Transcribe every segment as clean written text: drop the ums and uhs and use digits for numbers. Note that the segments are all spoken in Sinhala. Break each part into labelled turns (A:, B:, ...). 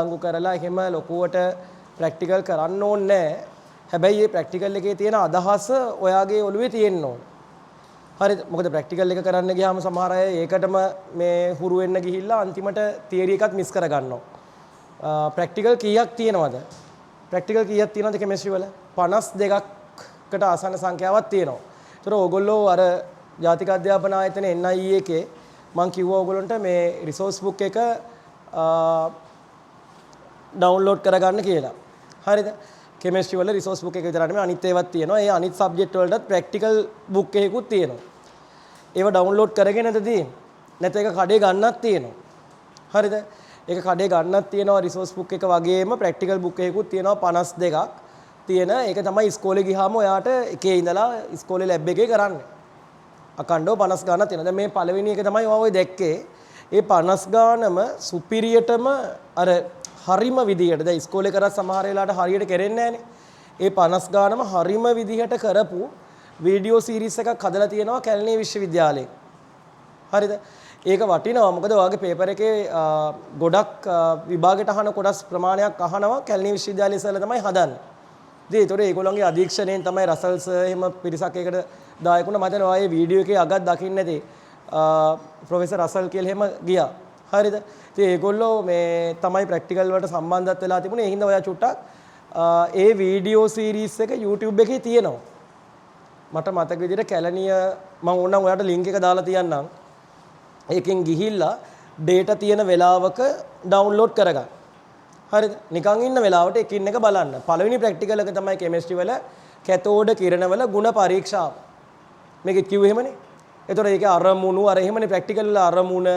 A: අංගු කරලා එහෙම ලොකුවට ප්‍රැක්ටිකල් කරන්න ඕනේ නැහැ. හැබැයි මේ ප්‍රැක්ටිකල් එකේ තියෙන අදහස ඔයාගේ ඔළුවේ තියෙන්න ඕනේ. හරිද? මොකද ප්‍රැක්ටිකල් එක කරන්න ගියාම සමහර අය ඒකටම මේ හුරු වෙන්න ගිහිල්ලා අන්තිමට තියරි එකත් මිස් කර ගන්නවා. ප්‍රැක්ටිකල් කීයක් තියෙනවද? ප්‍රැක්ටිකල් කීයක් තියෙනවද කෙමිස්ට්‍රි වල? 52කට ආසන්න සංඛ්‍යාවක් තියෙනවා. ඒතර ඕගොල්ලෝ අර ජාතික අධ්‍යාපන ආයතන NIE එකේ මම කිව්වා ඕගොල්ලන්ට මේ රිසෝස් බුක් එක ඩවුන්ලෝඩ් කරගන්න කියලා. හරිද? කෙමිස්ට්‍රි වල රිසෝස් බුක් එක විතරක් නෙමෙයි අනිත් ඒවාත් තියෙනවා. ඒ අනිත් සබ්ජෙක්ට් වලටත් ප්‍රැක්ටිකල් බුක් එකකුත් තියෙනවා. ඒව ඩවුන්ලෝඩ් කරගෙනද තියෙන්නේ. නැත්නම් ඒක කඩේ ගන්නත් තියෙනවා. හරිද? ඒක කඩේ ගන්නත් තියෙනවා රිසෝස් බුක් එක වගේම ප්‍රැක්ටිකල් බුක් එකකුත් තියෙනවා 52ක් තියෙන. ඒක තමයි ඉස්කෝලේ ගියාම ඔයාට එකේ ඉඳලා ඉස්කෝලේ ලැබ් එකේ කරන්නේ. අකණ්ඩව 50 ගානක් තියෙනවා. දැන් මේ පළවෙනි එක තමයි ඔය දැක්කේ. ඒ 50 ගානම සුපිරියටම අර හරිම විදිහට දැන් ඉස්කෝලේ කරා සමහර වෙලාවට හරියට කරෙන්නේ නැහනේ. ඒ 50 ගානම හරිම විදිහට කරපු වීඩියෝ සීරීස් එකක් හදලා තියෙනවා කැලණිය විශ්වවිද්‍යාලයේ. හරිද? ඒක වටිනවා. මොකද ඔයාගේ පේපර් එකේ ගොඩක් විභාගයට අහන කොටස් ප්‍රමාණයක් අහනවා කැලණිය විශ්වවිද්‍යාලයේ ඉස්සෙල්ලා තමයි හදන්නේ. ඉතින් ඒතකොට ඒගොල්ලන්ගේ අධීක්ෂණයෙන් තමයි රසල් සර් එහෙම පිරිසක් ඒකට දායක වුණා. මම හිතනවා ආයේ වීඩියෝ එකේ අගක් දකින්න නැති ප්‍රොෆෙසර් රසල් කියලා එහෙම ගියා. හරිද? ඉතින් ඒගොල්ලෝ මේ තමයි ප්‍රැක්ටිකල් වලට සම්බන්ධත් වෙලා තිබුණේ. ඒ හින්දා ඔයා චුට්ටක් ඒ වීඩියෝ සීරීස් එක YouTube එකේ තියෙනවා. මට මතක විදිහට කැලණිය මම ඕනනම් ඔයාලට ලින්ක් එක දාලා තියන්නම්. ඒකෙන් ගිහිල්ලා data තියෙන වෙලාවක ඩවුන්ලෝඩ් කරගන්න. හරිද? නිකන් ඉන්න වෙලාවට එකින් එක බලන්න. පළවෙනි ප්‍රැක්ටිකල් එක තමයි කෙමිස්ට්‍රි වල කැතෝඩ කිරණවල ಗುಣ පරීක්ෂාව. මේක කිව්වේ එහෙමනේ. ඒතකොට ඒකේ අරමුණු අර එහෙමනේ ප්‍රැක්ටිකල් වල අරමුණ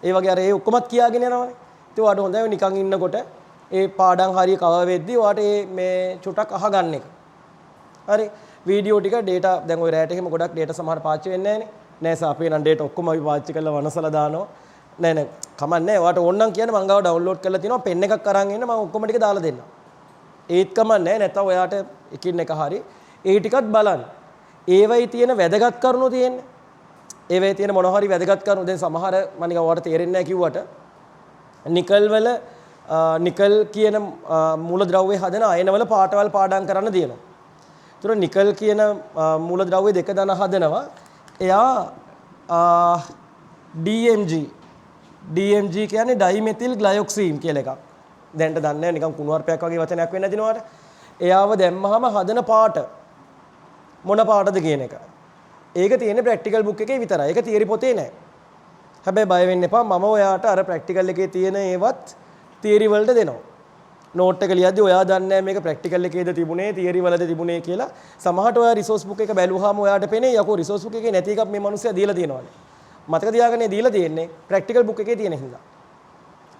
A: ඒ වගේ අර ඒ ඔක්කොමත් කියාගෙන යනවනේ. ඉතින් ඔයාලට හොඳයි නිකන් ඉන්නකොට ඒ පාඩම් හරිය කවර් වෙද්දි ඔයාලට මේ චුට්ටක් අහගන්න එක. හරි. වීඩියෝ ටික data දැන් ඔය රැට එහෙම ගොඩක් data සමහර පාවිච්චි වෙන්නේ නැහනේ. නෑ සර් අපේ නම් data ඔක්කොම අපි පාවිච්චි කරලා වනසලා දානවා. නෑ කමක් නෑ. ඔයාලට ඕනනම් කියන්න මං ගාව ඩවුන්ලෝඩ් කරලා තියෙනවා. පෙන් එකක් අරන් එන්න මම ඔක්කොම ටික දාලා දෙන්නම්. ඒත් කමක් නෑ. නැත්තම් ඔයාට එකින් එක හරි ඒ ටිකත් බලන්න. ඒවයි තියෙන වැදගත් කරුණු තියෙන්නේ. ඒවේ තියෙන මොන හරි වැදගත් කරුණු දැන් සමහර මම නිකන් ඔයාලට තේරෙන්නේ නැහැ කිව්වට නිකල් වල නිකල් කියන මූලද්‍රව්‍ය හදන අයනවල පාටවල් පාඩම් කරන්න දෙනවා. ඒතර නිකල් කියන මූලද්‍රව්‍ය දෙක දන හදනවා. එයා DMG කියන්නේ ඩයිමෙතිල් ග්ලයොක්සීන් කියලා එකක්. දැන්ට දන්නේ නැහැ නිකන් කුණුවarpයක් වගේ වචනයක් වෙන්න දිනවට. එයාව දැම්මහම හදන පාට මොන පාටද කියන එක. ඒක තියෙන්නේ ප්‍රැක්ටිකල් බුක් එකේ විතරයි. ඒක තියරි පොතේ නෑ. හැබැයි බය වෙන්න එපා. මම ඔයාට අර ප්‍රැක්ටිකල් එකේ තියෙන ඒවත් තියරි වලට දෙනවා. නෝට් එක ලියද්දි ඔයා දන්නේ නැහැ මේක ප්‍රැක්ටිකල් එකේද තිබුණේ තියරි වලද තිබුණේ කියලා. සමහරට ඔයා රිසෝස් බුක් එක බැලුවාම ඔයාට පේන්නේ යකෝ රිසෝස් බුක් එකේ නැති එකක් මේ මිනිස්සයා දීලා තියෙනවානේ. මතක තියාගන්න දීලා තියෙන්නේ ප්‍රැක්ටිකල් බුක් එකේ තියෙන හින්දා.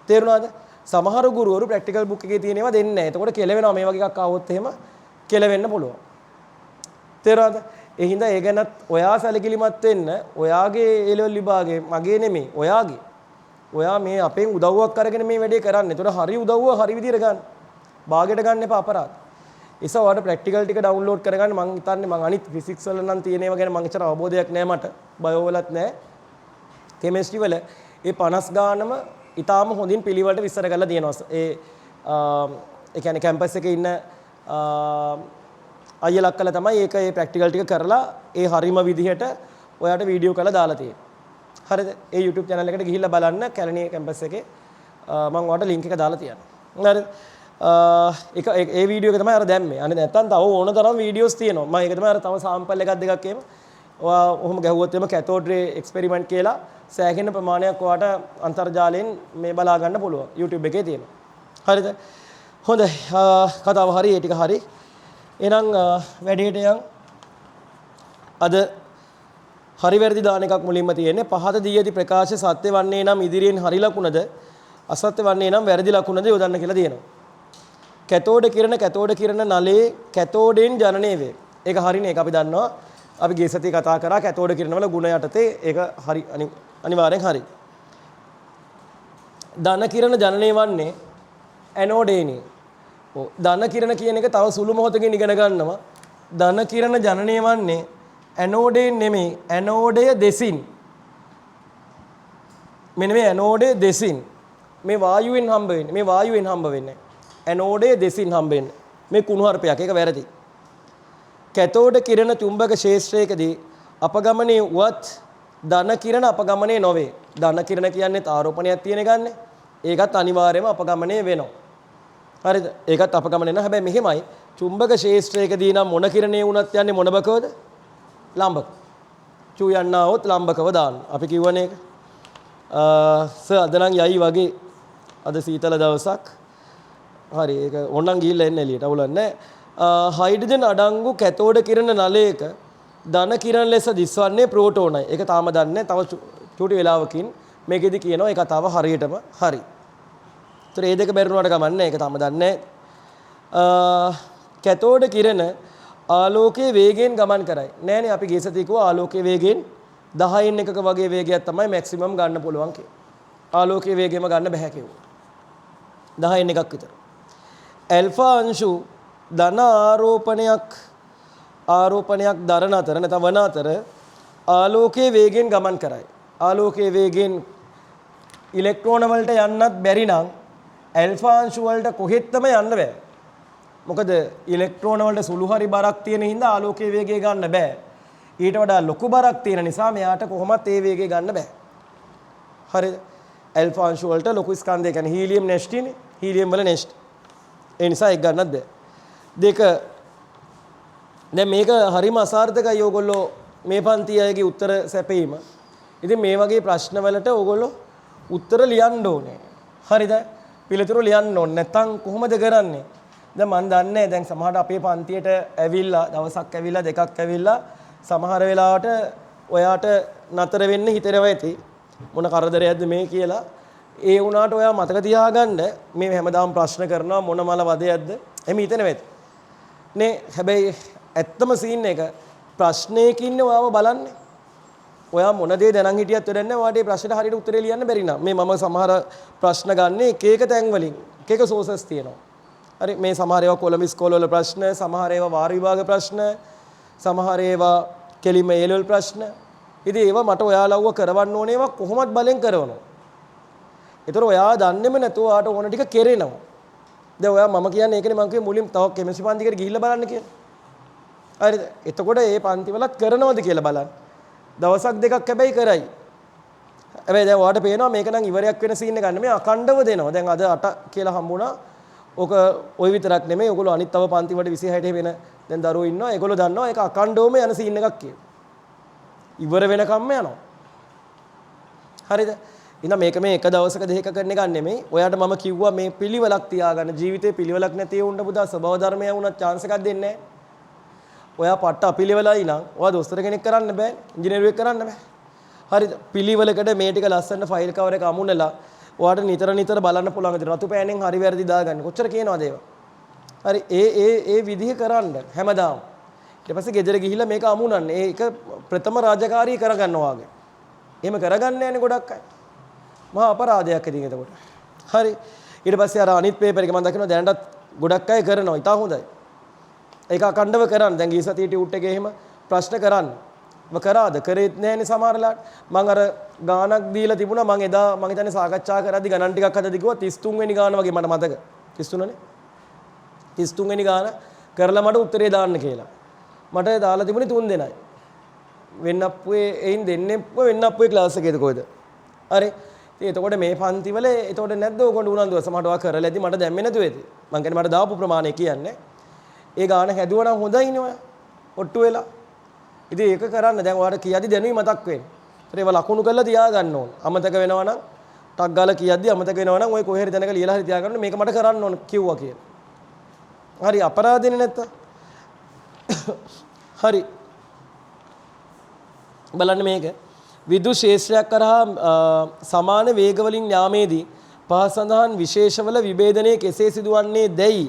A: තේරුණාද? සමහර ගුරුවරු ප්‍රැක්ටිකල් බුක් එකේ තියෙන ඒවා දෙන්නේ නැහැ. එතකොට කෙලවෙනවා මේ වගේ එකක් ආවොත් එහෙම කෙලවෙන්න පුළුවන්. තේරුණාද? ඒ හින්දා ඒ ගැනත් ඔයා සැලකිලිමත් වෙන්න. ඔයාගේ ඒ ලෙවල් විභාගේ මගේ නෙමෙයි ඔයාගේ. ඔයා මේ අපෙන් උදව්වක් අරගෙන මේ වැඩේ කරන්නේ. ඒතකොට හරි උදව්ව හරි විදියට ගන්න. භාගයට ගන්න එපා අපරාධ. ඉතින් ඔයාලට ප්‍රැක්ටිකල් ටික ඩවුන්ලෝඩ් කරගන්න මම හිතන්නේ මම අනිත් ෆිසික්ස් වල නම් තියෙන ඒවා ගැන මම එච්චර අවබෝධයක් නැහැ මට. බයෝ වලත් නැහැ. කෙමිස්ට්‍රි වල ඒ 50 ගානම ඊටාම හොඳින් පිළිවෙලට විස්තර කරලා තියෙනවා. ඒ කියන්නේ කැම්පස් එකේ ඉන්න අයියලක් කළා තමයි ඒක ඒ ප්‍රැක්ටිකල් ටික කරලා ඒ හරිම විදිහට ඔයාට වීඩියෝ කරලා දාලා තියෙන්නේ. හරිද? ඒ YouTube channel එකට ගිහිල්ලා බලන්න කැලණිය කැම්පස් එකේ මම ඔයාලට link එක දාලා තියන්නම්. හරිද? ඒ වීඩියෝ එක තමයි අර දැම්මේ. අනේ නැත්තම් තව ඕන තරම් වීඩියෝස් තියෙනවා. මම ඒක තමයි අර තව සාම්පල් එකක් දෙකක් එහෙම ඔයා ඔහොම ගැහුවොත් එම කැතෝඩ් රේ එක්ස්පෙරිමන්ට් කියලා සෑහෙන ප්‍රමාණයක් ඔයාට අන්තර්ජාලයෙන් මේ බලා ගන්න පුළුවන්. YouTube එකේ තියෙනවා. හරිද? හොඳයි. කතාව හරි ඒ ටික හරි. එහෙනම් වැඩේට යන්. අද හරි වැරදි දාන එකක් මුලින්ම තියෙන්නේ. පහත දී ඇති ප්‍රකාශ සත්‍ය වන්නේ නම් ඉදිරියෙන් හරි ලකුණද අසත්‍ය වන්නේ නම් වැරදි ලකුණද යොදන්න කියලා තියෙනවා. කැතෝඩ කිරණ නලයේ කැතෝඩෙන් ජනනය වේ. ඒක හරිනේ. ඒක අපි දන්නවා. අපි ගිය සතියේ කතා කරා කැතෝඩ කිරණ වල ගුණ යටතේ ඒක හරි අනිවාර්යෙන් හරි. ධන කිරණ ජනනය වන්නේ ඇනෝඩේනි. ඔව් ධන කිරණ කියන එක තව සුළු මොහොතකින් ඉගෙන ගන්නවා. ධන කිරණ ජනනය වන්නේ ඇනෝඩයෙන් නෙමෙයි ඇනෝඩය දෙසින්. මෙන්න මේ ඇනෝඩය දෙසින් මේ වායුවෙන් හම්බ වෙන්නේ. මේ වායුවෙන් හම්බ වෙන්නේ. ඇනෝඩේ දෙසින් හම්බ වෙන්නේ. මේ කුණුහරුපයක්. ඒක වැරදි. කැතෝඩ කිරණ චුම්බක ක්ෂේත්‍රයකදී අපගමනයේ වුවත් ධන කිරණ අපගමනයේ නොවේ. ධන කිරණ කියන්නේ ආරෝපණයක් තියෙන ගන්නේ. ඒකත් අනිවාර්යයෙන්ම අපගමනයේ වෙනවා. හරිද? ඒකත් අපගමනය නෑ. හැබැයි මෙහෙමයි චුම්බක ක්ෂේත්‍රයකදී නම් මොන කිරණේ වුණත් යන්නේ මොන බකවද? ලම්බක. චු යන්නවොත් ලම්බකව දාන්න. අපි කිව්වනේ ඒක. අද නම් යයි වගේ. අද සීතල දවසක්. හරි ඒක ඕනනම් ගිහිල්ලා එන්න එළියට. අවුලක් නෑ. හයිඩ්‍රජන් අඩංගු කැතෝඩ කිරණ නලයක ධන කිරණ ලෙස දිස්වන්නේ ප්‍රෝටෝනයි. ඒක තාම දන්නේ තව චූටි වෙලාවකින් මේකෙදි කියනවා ඒ කතාව හරියටම හරි. ඒතර ඒ දෙක බැරිුණාට කමන්නේ ඒක තාම දන්නේ කැතෝඩ කිරණ ආලෝකයේ වේගයෙන් ගමන් කරයි. නෑනේ අපි ගිය සතියේ කිව්වා ආලෝකයේ වේගයෙන් 10න් එකක වගේ වේගයක් තමයි මැක්සිමම් ගන්න පුළුවන් කියලා. ආලෝකයේ වේගෙම ගන්න බෑ කිව්වා. 10න් එකක් විතර. ඇල්ෆා අංශු ධන ආරෝපණයක් දරන අතර නැත්නම් වන අතර ආලෝකයේ වේගයෙන් ගමන් කරයි. ආලෝකයේ වේගයෙන් ඉලෙක්ට්‍රෝන වලට යන්නත් බැරි නම් ඇල්ෆා අංශු වලට කොහෙත්ම යන්න බෑ. මොකද ඉලෙක්ට්‍රෝන වලට සුළු හරි බරක් තියෙන හින්දා ආලෝකයේ වේගය ගන්න බෑ. ඊට වඩා ලොකු බරක් තියෙන නිසා මෙයාට කොහොමත් ඒ වේගය ගන්න බෑ. හරිද? ඇල්ෆා අංශු වලට ලොකු ස්කන්ධය කියන්නේ හීලියම් නෙස්ටිනේ. හීලියම් වල නෙස්ට්. ඒ නිසා ඒක ගන්නත් බෑ. දෙක දැන් මේක හරිම අසාර්ථකයි ඕගොල්ලෝ මේ පන්ති අයගේ උත්තර සැපීම. ඉතින් මේ වගේ ප්‍රශ්න වලට ඕගොල්ලෝ උත්තර ලියන්න ඕනේ. හරිද? පිළිතුරු ලියන්න ඕනේ. නැත්තම් කොහොමද කරන්නේ? දැන් මන් දන්නේ දැන් සමහරට අපේ පන්තියට ඇවිල්ලා දවසක් ඇවිල්ලා දෙකක් ඇවිල්ලා සමහර වෙලාවට ඔයාට නතර වෙන්න හිතෙනවා ඇති. මොන කරදරයක්ද මේ කියලා. ඒ වුණාට ඔයා මතක තියාගන්න මේ හැමදාම ප්‍රශ්න කරනවා මොන මල වදයක්ද? එමෙ හිතෙනවා ඇති. නේ හැබැයි ඇත්තම සීන් එක ප්‍රශ්නයකින් ඔයාව බලන්නේ. ඔයා මොන දේ දැනන් හිටියත් වැඩක් නැහැ. ඔයාට මේ ප්‍රශ්නෙට හරියට උත්තරේ ලියන්න බැරි නම් මේ මම සමහර ප්‍රශ්න ගන්න එක එක තැන් වලින් එක එක සෝසස් තියෙනවා. හරි මේ සමහර ඒවා කොළඹ ඉස්කෝල වල ප්‍රශ්න, සමහර ඒවා වාර විභාග ප්‍රශ්න, සමහර ඒවා කෙලිම ඒ ලෙවල් ප්‍රශ්න. ඉතින් ඒවා මට ඔයාලවව කරවන්න ඕනේ ඒවා කොහොමත් බලෙන් කරවනවා. ඒතර ඔයා දන්නේම නැතුව ඔයාට ඕන ටික කෙරෙනවා. දැන් ඔයා මම කියන්නේ ඒකනේ මම කිව්වේ මුලින් තව කෙමිස්ට්‍රි පන්තිකට ගිහිල්ලා බලන්න කියලා. හරිද? එතකොට මේ පන්ති වලත් කරනවද කියලා බලන්න. දවසක් දෙකක් හැබැයි කරයි. හැබැයි දැන් ඔයාට පේනවා මේක නම් ඉවරයක් වෙන සීන් එක ගන්න මේ අකණ්ඩව දෙනවා. දැන් අද 8 කියලා හම්බුණා. ඕක ওই විතරක් නෙමෙයි. ඔයගොල්ලෝ අනිත් තව පන්ති වල 26 වෙන දැන් දරුවෝ ඉන්නවා. ඒගොල්ලෝ දන්නවා ඒක අකණ්ඩවම යන සීන් එකක් කියලා. ඉවර වෙනකම්ම යනවා. හරිද? ඉතින් මේක මේ එක දවසක දෙකක කරන එක නෙමෙයි. ඔයාට මම කිව්වා මේ පිළිවෙලක් තියාගන්න. ජීවිතේ පිළිවෙලක් නැති වුණ පුතා ස්වභාව ධර්මය වුණත් chance එකක් දෙන්නේ නැහැ. ඔයා පට්ට අපිළිවෙලයි නම් ඔයා දොස්තර කෙනෙක් කරන්න බෑ. ඉංජිනේරුවෙක් කරන්න බෑ. හරිද? පිළිවෙලකට මේ ටික ලස්සන ෆයිල් කවර් එක අමුණලා ඔයාට නිතර බලන්න පුළුවන් විදිහට රතු පෑනෙන් හරි වැරදි දාගන්න. කොච්චර කියනවාද ඒවා? හරි ඒ විදිහ කරන්න හැමදාම. ඊට පස්සේ ගෙදර ගිහිල්ලා මේක අමුණන්න. ඒක ප්‍රථම රාජකාරී කරගන්නවා වගේ. එහෙම කරගන්නේ නැන්නේ ගොඩක් අය. මහා අපරාධයක් ඉතින් එතකොට. හරි. ඊට පස්සේ අර අනිත් පේපර් එක මම දකිනවා දැනටත් ගොඩක් අය කරනවා. ඉතා හොඳයි. ඒක අකණ්ඩව කරන්න. දැන් ගිය සතියේ ටියුට් එකේ එහෙම ප්‍රශ්න කරන්න. කරාද? කරේත් නැහැනේ සමහරලාට. මම අර ගානක් දීලා තිබුණා. මම එදා මම හිතන්නේ සාකච්ඡා කරද්දි ගණන් ටිකක් හදද්දි කිව්වා 33 වෙනි ගාන වගේ මට මතක. 33 නේ. 33 වෙනි ගාන කරලා මට උත්තරේ දාන්න කියලා. මට දාලා තිබුණේ 3 දෙනයි. වෙන්නප්පුවේ එයින් දෙන්නෙප්පුව වෙන්නප්පුවේ ක්ලාස් එකේද කොහෙද? හරි. ඉතින් එතකොට මේ පන්ති වල එතකොට නැද්ද ඕගොල්ලෝ උනන්දුව සමහරව කරලා ඇති මට දැම්මේ නැතුව ඇති. මං කියන්නේ මට දාපු ප්‍රමාණය කියන්නේ. ඒ ගාන හැදුවා නම් හොඳයිනේ ඔය. ඔට්ටු වෙලා. ඉතින් ඒක කරන්න දැන් ඔයාලට කියද්දි දැනුයි මතක් වෙන්නේ. ඒතර ඒව ලකුණු කරලා තියාගන්න ඕන. අමතක වෙනවා නම් ටක් ගාලා කියද්දි අමතක වෙනවා නම් ඔය කොහේ හරි තැනක ලියලා හරි තියාගන්න මේක මට කරන්න ඕන කිව්වා කියලා. හරි අපරාධනේ නැත්තම්. හරි. බලන්න මේක. විද්‍යුත් ශේෂ්ත්‍රයක් කරහා සමාන වේග වලින් යාමේදී පහ සඳහන් විශේෂවල විභේදනයේ කෙසේ සිදුවන්නේ දැයි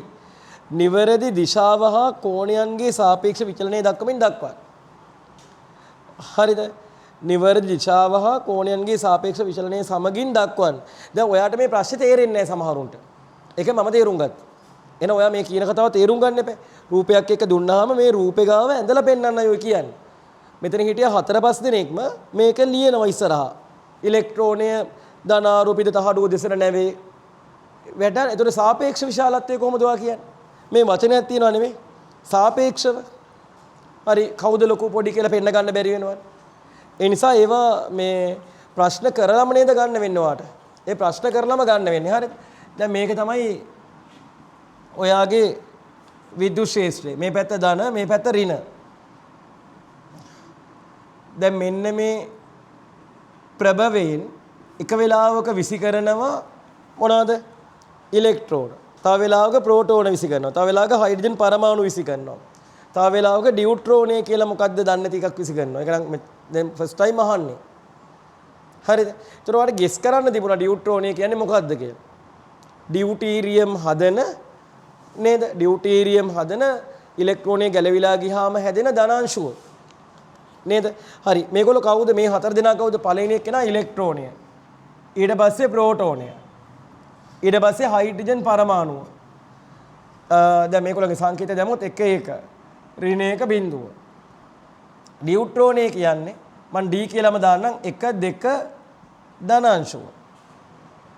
A: නිවැරදි දිශාව හා කෝණයන්ගේ සාපේක්ෂ විචලනය දක්වමින් දක්වයි. හරිද? නිවැරදි දිශාව හා කෝණයන්ගේ සාපේක්ෂ විචලනය සමගින් දක්වන්න. දැන් ඔයාට මේ ප්‍රශ්නේ තේරෙන්නේ නැහැ සමහරුන්ට. ඒක මම තේරුම් ගත්තා. එහෙනම් ඔයා මේ කියන කතාව තේරුම් ගන්න එපා. රූපයක් එක දුන්නාම මේ රූපේ ගාව ඇඳලා පෙන්නන්නයි ඔය කියන්නේ. මෙතන හිටිය 4-5 දිනෙකම මේක ලියනවා ඉස්සරහා. ඉලෙක්ට්‍රෝනය ධනාරෝපිත තහඩුව දෙසන නැවේ වැඩ. ඒතකොට සාපේක්ෂ විශාලත්වය කොහොමද ඔයා කියන්නේ? මේ වචනයක් තියෙනවා නෙමෙයි. සාපේක්ෂව. හරි කවුද ලොකු පොඩි කියලා පෙන්න ගන්න බැරි වෙනවා. ඒ නිසා ඒවා මේ ප්‍රශ්න කරලම නේද ගන්න වෙන්නේ ඔයාට. ඒ ප්‍රශ්න කරලම ගන්න වෙන්නේ. හරිද? දැන් මේක තමයි ඔයාගේ විද්‍යුත් ශාස්ත්‍රය. මේ පැත්ත ධන, මේ පැත්ත ඍණ. දැන් මෙන්න මේ ප්‍රභවයෙන් එක වෙලාවක විසි කරනවා මොනවාද? ඉලෙක්ට්‍රෝන. තව වෙලාවක ප්‍රෝටෝන විසි කරනවා. තව වෙලාවක හයිඩ්‍රජන් පරමාණු විසි කරනවා. තව වෙලාවක ඩියුට්‍රෝනය කියලා මොකක්ද දන්නේ නැති එකක් විසි කරනවා. ඒක නම් දැන් ෆස්ට් ටයිම් අහන්නේ. හරිද? ඒතර ඔයාලට ගෙස් කරන්න තිබුණා ඩියුට්‍රෝනය කියන්නේ මොකක්ද කියලා. ඩියුටීරියම් හදන නේද? ඩියුටීරියම් හදන ඉලෙක්ට්‍රෝනය ගැලවිලා ගියාම හැදෙන ධනාංශුව. නේද? හරි. මේගොල්ලෝ කවුද? මේ හතර දෙනා කවුද? පළවෙනි එක්කෙනා ඉලෙක්ට්‍රෝනය. ඊට පස්සේ ප්‍රෝටෝනය. ඊට පස්සේ හයිඩ්‍රජන් පරමාණුව. දැන් මේගොල්ලෝගේ සංකේතය දැම්මොත් 1 1 ඍණ 1 බිඳුව. ඩියුට්‍රෝනය කියන්නේ මම D කියලාම දාන්නම් 1 2 ධනාංශුව.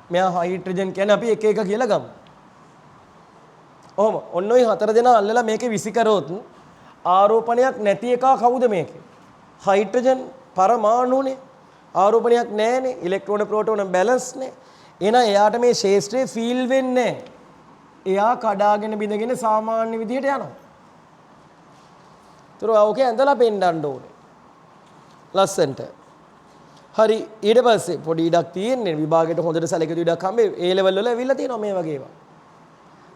A: මෙයා හයිඩ්‍රජන් කියන්නේ අපි 1 1 කියලා ගමු. ඔහොම ඔන්න ඔය හතර දෙනා අල්ලලා මේකේ විසි කරොත් ආරෝපණයක් නැති එක කවුද මේකේ? හයිඩ්‍රජන් පරමාණුනේ. ආරෝපණයක් නැහැනේ. ඉලෙක්ට්‍රෝන ප්‍රෝටෝන බැලන්ස් නේ. එහෙනම් එයාට මේ ශේෂ්ත්‍රේ ෆීල් වෙන්නේ නැහැ. එයා කඩාගෙන බිඳගෙන සාමාන්‍ය විදිහට යනවා. ඒතර ඔකේ ඇඳලා පෙන්නන්න ඕනේ. ලස්සන්ට. හරි ඊට පස්සේ පොඩි ඉඩක් තියෙන්නේ විභාගයට හොඳට සැලකිය ඉඩක් හම්බේ A level වල ඇවිල්ලා තියෙනවා මේ වගේ ඒවා.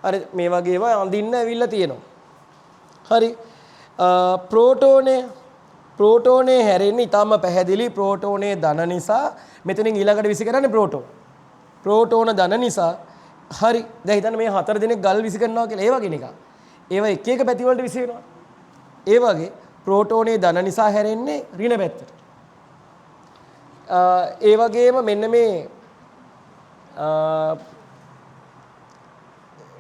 A: හරි මේ වගේ ඒවා අඳින්න ඇවිල්ලා තියෙනවා. හරි ප්‍රෝටෝනේ හැරෙන්නේ ඊටම පැහැදිලි ප්‍රෝටෝනේ ධන නිසා මෙතනින් ඊළඟට විසි කරන්නේ ප්‍රෝටෝන ධන නිසා හරි දැන් හිතන්න මේ හතර දිනක් ගල් විසි කරනවා කියලා ඒ වගේ නිකන් ඒවා එක එක පැති වලට විසි වෙනවා ඒ වගේ ප්‍රෝටෝනේ ධන නිසා හැරෙන්නේ ඍණ පැත්තට ඒ වගේම මෙන්න මේ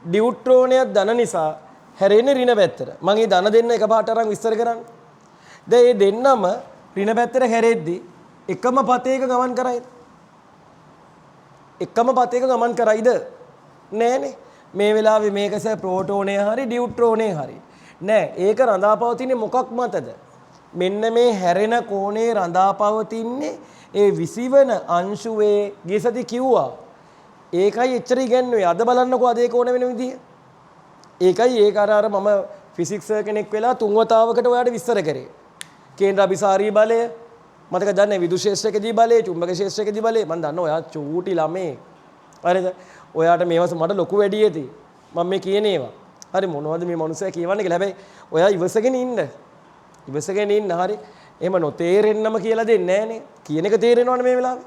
A: ඩියුට්‍රෝනය ධන නිසා හැරෙන්නේ ඍණ පැත්තට මම මේ ධන දෙන්න එකපාරට අරන් විස්තර කරන්නේ දැන් මේ දෙන්නම ඍණ පැත්තට හැරෙද්දි එකම පතේක ගමන් කරයිද එකම පතේක ගමන් කරයිද නෑනේ මේ වෙලාවේ මේකස ප්‍රෝටෝනය හරි ඩියුට්‍රෝනය හරි නෑ ඒක රඳාපවතින්නේ මොකක් මතද මෙන්න මේ හැරෙන කෝණේ රඳාපවතින්නේ ඒ විසිවන අංශුවේ ගියසති කිව්වා ඒකයි එච්චර ඉගැන්නුවේ අද බලන්නකෝ අද ඒක ඕන වෙන විදිය ඒකයි ඒක අර මම ෆිසික්ස් කෙනෙක් වෙලා තුන් වතාවකට ඔයාලට විස්තර කරේ කේන්ද්‍ර අභිසාරී බලය මතක දන්නේ විදුලි ශාස්ත්‍රයේදී බලය චුම්බක ශාස්ත්‍රයේදී බලය මම දන්නවා ඔයා චූටි ළමේ හරිද ඔයාට මේවස මට ලොකු වැඩි ඇති මම මේ කියන ඒවා හරි මොනවද මේ මනුස්සයා කියවන්නේ කියලා හැබැයි ඔයා ඉවසගෙන ඉන්න හරි එහෙම නොතේරෙන්නම කියලා දෙන්නේ නැහනේ කියන එක තේරෙනවනේ මේ වෙලාවේ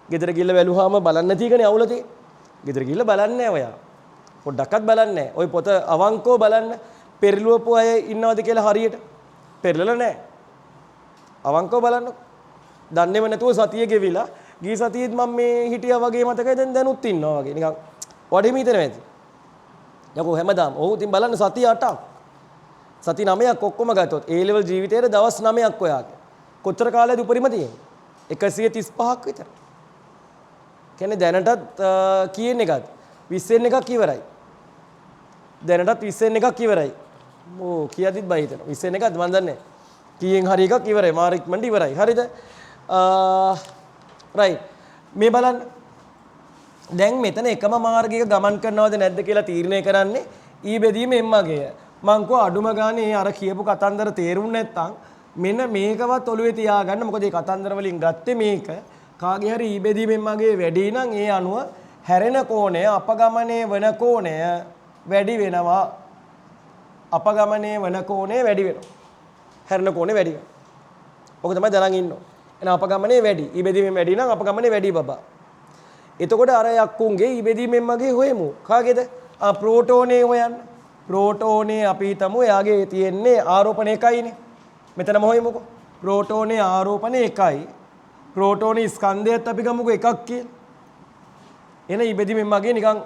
A: ගෙදර ගිහලා බැලුවාම බලන්න නැති එකනේ අවුල තියෙන්නේ ගෙදර ගිහලා බලන්නේ නැහැ ඔයා පොඩ්ඩක්වත් බලන්නේ නැහැ ওই පොත අවංකව බලන්න පෙරළුවපු අය ඉන්නවද කියලා හරියට පෙරලලා නැහැ අවංකව බලන්න දන්නේම නැතුව සතිය ගෙවිලා ගිය සතියේත් මම මේ හිටියා වගේ මතකයි දැනුත් ඉන්නවා වගේ නිකන් වඩෙම හිතනවා ඇති යකෝ හැමදාම ඔව් ඉතින් බලන්න සතිය 8ක් සති 9ක් ඔක්කොම ගත්තොත් A level ජීවිතයේ දවස් 9ක් ඔයාගේ කොච්චර කාලයද උපරිම තියෙන්නේ 135ක් විතර කියන්නේ දැනටත් කීයෙන් එකක්ද 20න් එකක් ඉවරයි දැනටත් 20න් එකක් ඉවරයි ඕ කීයදිත් බයි හිතනවා 20න් එකක්ද මන් දන්නේ කීයෙන් හරි එකක් ඉවරයි මාර ඉක්මනට ඉවරයි හරිද රයිට් මේ බලන්න දැන් මෙතන එකම මාර්ගයක ගමන් කරනවද නැද්ද කියලා තීරණය කරන්නේ ඊ බෙදීම එම්මගේය මං කෝ අඩුම ගානේ අර කියපු කතන්දර තේරුම් නැත්තම් මෙන්න මේකවත් ඔළුවේ තියාගන්න මොකද මේ කතන්දර වලින් ගත්තේ මේක කාගේ හරි ඊ බෙදීම එම්මගේ වැඩි නම් ඒ අනුව හැරෙන කෝණය අපගමනයේ වන කෝණය වැඩි වෙනවා අපගමනයේ වන කෝණය වැඩි වෙනවා හැරෙන කෝණය වැඩි වෙනවා ඔක තමයි දැනන් ඉන්න ඕන එහෙනම් අපගමනයේ වැඩි ඊ බෙදීමෙන් වැඩි නම් අපගමනයේ වැඩි බබා එතකොට අර යක්කුන්ගේ ඊ බෙදීමෙන් මගේ හොයමු කාගේද ප්‍රෝටෝනේ හොයන්න ප්‍රෝටෝනේ අපි හිතමු එයාගේ තියෙන්නේ ආරෝපණ 1යිනේ මෙතනම හොයමුකෝ ප්‍රෝටෝනේ ආරෝපණ 1යි ප්‍රෝටෝනේ ස්කන්ධයත් අපි ගමුකෝ එකක් කියලා එන ඊ බෙදීමෙන් මගේ නිකන්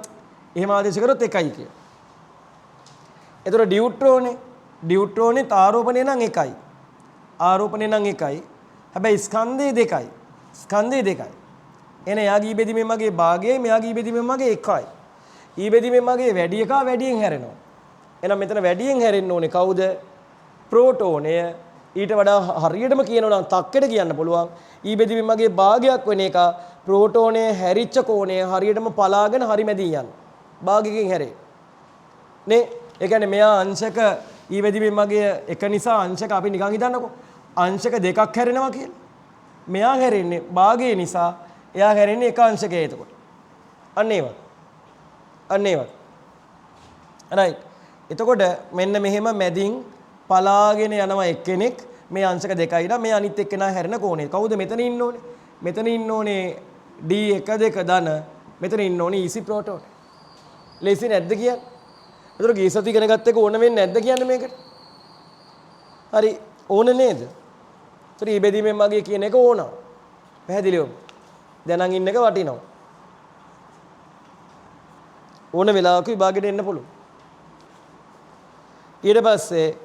A: එහෙම ආදේශ කරොත් 1යි කියලා එතකොට ඩියුට්‍රෝනේ ආරෝපණය නම් 1යි ආරෝපණය නම් 1යි හැබැයි ස්කන්ධය 2යි එන එයාගේ ඊ බෙදීමෙන් මගේ භාගයයි මෙයාගේ ඊ බෙදීමෙන් මගේ එකයි. ඊ බෙදීමෙන් මගේ වැඩි එකා වැඩියෙන් හැරෙනවා. එහෙනම් මෙතන වැඩියෙන් හැරෙන්න ඕනේ කවුද? ප්‍රෝටෝනය. ඊට වඩා හරියටම කියනවා නම් තක්කෙට කියන්න පුළුවන් ඊ බෙදීමෙන් මගේ භාගයක් වෙන එක ප්‍රෝටෝනයේ හැරිච්ච කෝණය හරියටම පලාගෙන හරි මැදින් යන භාගයකින් හැරේ නේ. ඒ කියන්නේ මෙයා අංශක ඊ බෙදීමෙන් මගේ එක නිසා අංශක අපි නිකන් හිතන්නකෝ අංශක දෙකක් හැරෙනවා කියලා. මෙයා හැරෙන්නේ භාගය නිසා එයා හැරෙන්නේ එක අංශකයේ. එතකොට අන්න ඒවත් right. එතකොට මෙන්න මෙහෙම මැදින් පලාගෙන යනවා එක්කෙනෙක් මේ අංශක දෙකයි නා මේ අනිත් එක්කෙනා හැරෙන කෝණය. කවුද මෙතන ඉන්න ඕනේ? මෙතන ඉන්න ඕනේ D12 ධන. මෙතන ඉන්න ඕනේ EC ප්‍රෝටෝන. ලේසි නැද්ද කියන්නේ? ඒතර ගීසති ඉගෙන ගත්ත එක ඕන වෙන්නේ නැද්ද කියන්නේ මේකට? හරි ඕන නේද? ඒතර ඊ බෙදීමෙන් මගේ කියන එක ඕන. පැහැදිලිවම. දැන් නම් ඉන්න එක වටිනවා. ඕන වෙලාවක විභාගෙට එන්න පුළුවන්. ඊට පස්සේ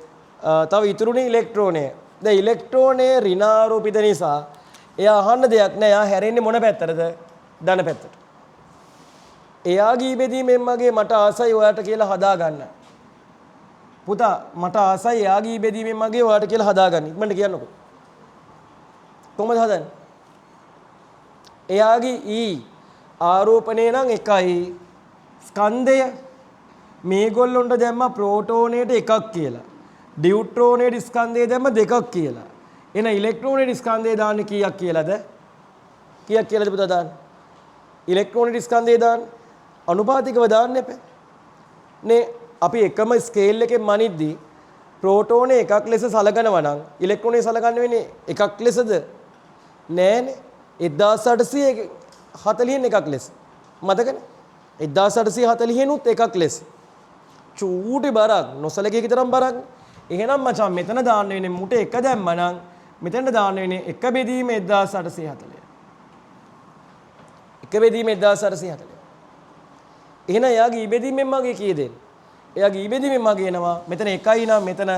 A: තව ඉතුරුනේ ඉලෙක්ට්‍රෝනය. දැන් ඉලෙක්ට්‍රෝනයේ ඍණාරෝපිත නිසා එයා අහන්න දෙයක් නෑ. එයා හැරෙන්නේ මොන පැත්තටද? ධන පැත්තට. එයාගේ බෙදීමෙන් මගේ මට ආසයි ඔයාට කියලා හදා ගන්න. පුතා මට ආසයි එයාගේ බෙදීමෙන් මගේ ඔයාට කියලා හදා ගන්න. ඉක්මනට කියන්නකෝ. කොහොමද හදන්නේ? එයාගේ E ආරෝපණය නම් එකයි. ස්කන්ධය මේගොල්ලොන්ට දැම්ම ප්‍රෝටෝනයට එකක් කියලා. ඩියුට්‍රෝනයේ ස්කන්ධය දැම්ම දෙකක් කියලා. එන ඉලෙක්ට්‍රෝනයේ ස්කන්ධය දාන්නේ කීයක් කියලාද? කීයක් කියලාද පුතා දාන්නේ? ඉලෙක්ට්‍රෝනයේ ස්කන්ධය දාන්නේ අනුපාතිකව දාන්න එපා. නේ අපි එකම ස්කේල් එකෙන් මනිද්දී ප්‍රෝටෝනේ එකක් ලෙස සලකනවා නම් ඉලෙක්ට්‍රෝනේ සලකන්නේ වෙන්නේ එකක් ලෙසද? නෑනේ. 1840න් එකක් ලෙස. මතකනේ? 1840 නුත් එකක් ලෙස. චූටි බරක් නොසලකේ තරම් බරක්. එහෙනම් මචං මෙතන දාන්න වෙන්නේ මුට එක දැම්මනම් මෙතනට දාන්න වෙන්නේ එක බෙදීම 1840. එක බෙදීම 1840. එහෙනම් එයාගේ ඉබෙදීමෙන් මගේ කී දෙන්නේ? එයාගේ ඉබෙදීමෙන් මගේ එනවා මෙතන එකයි නම් මෙතන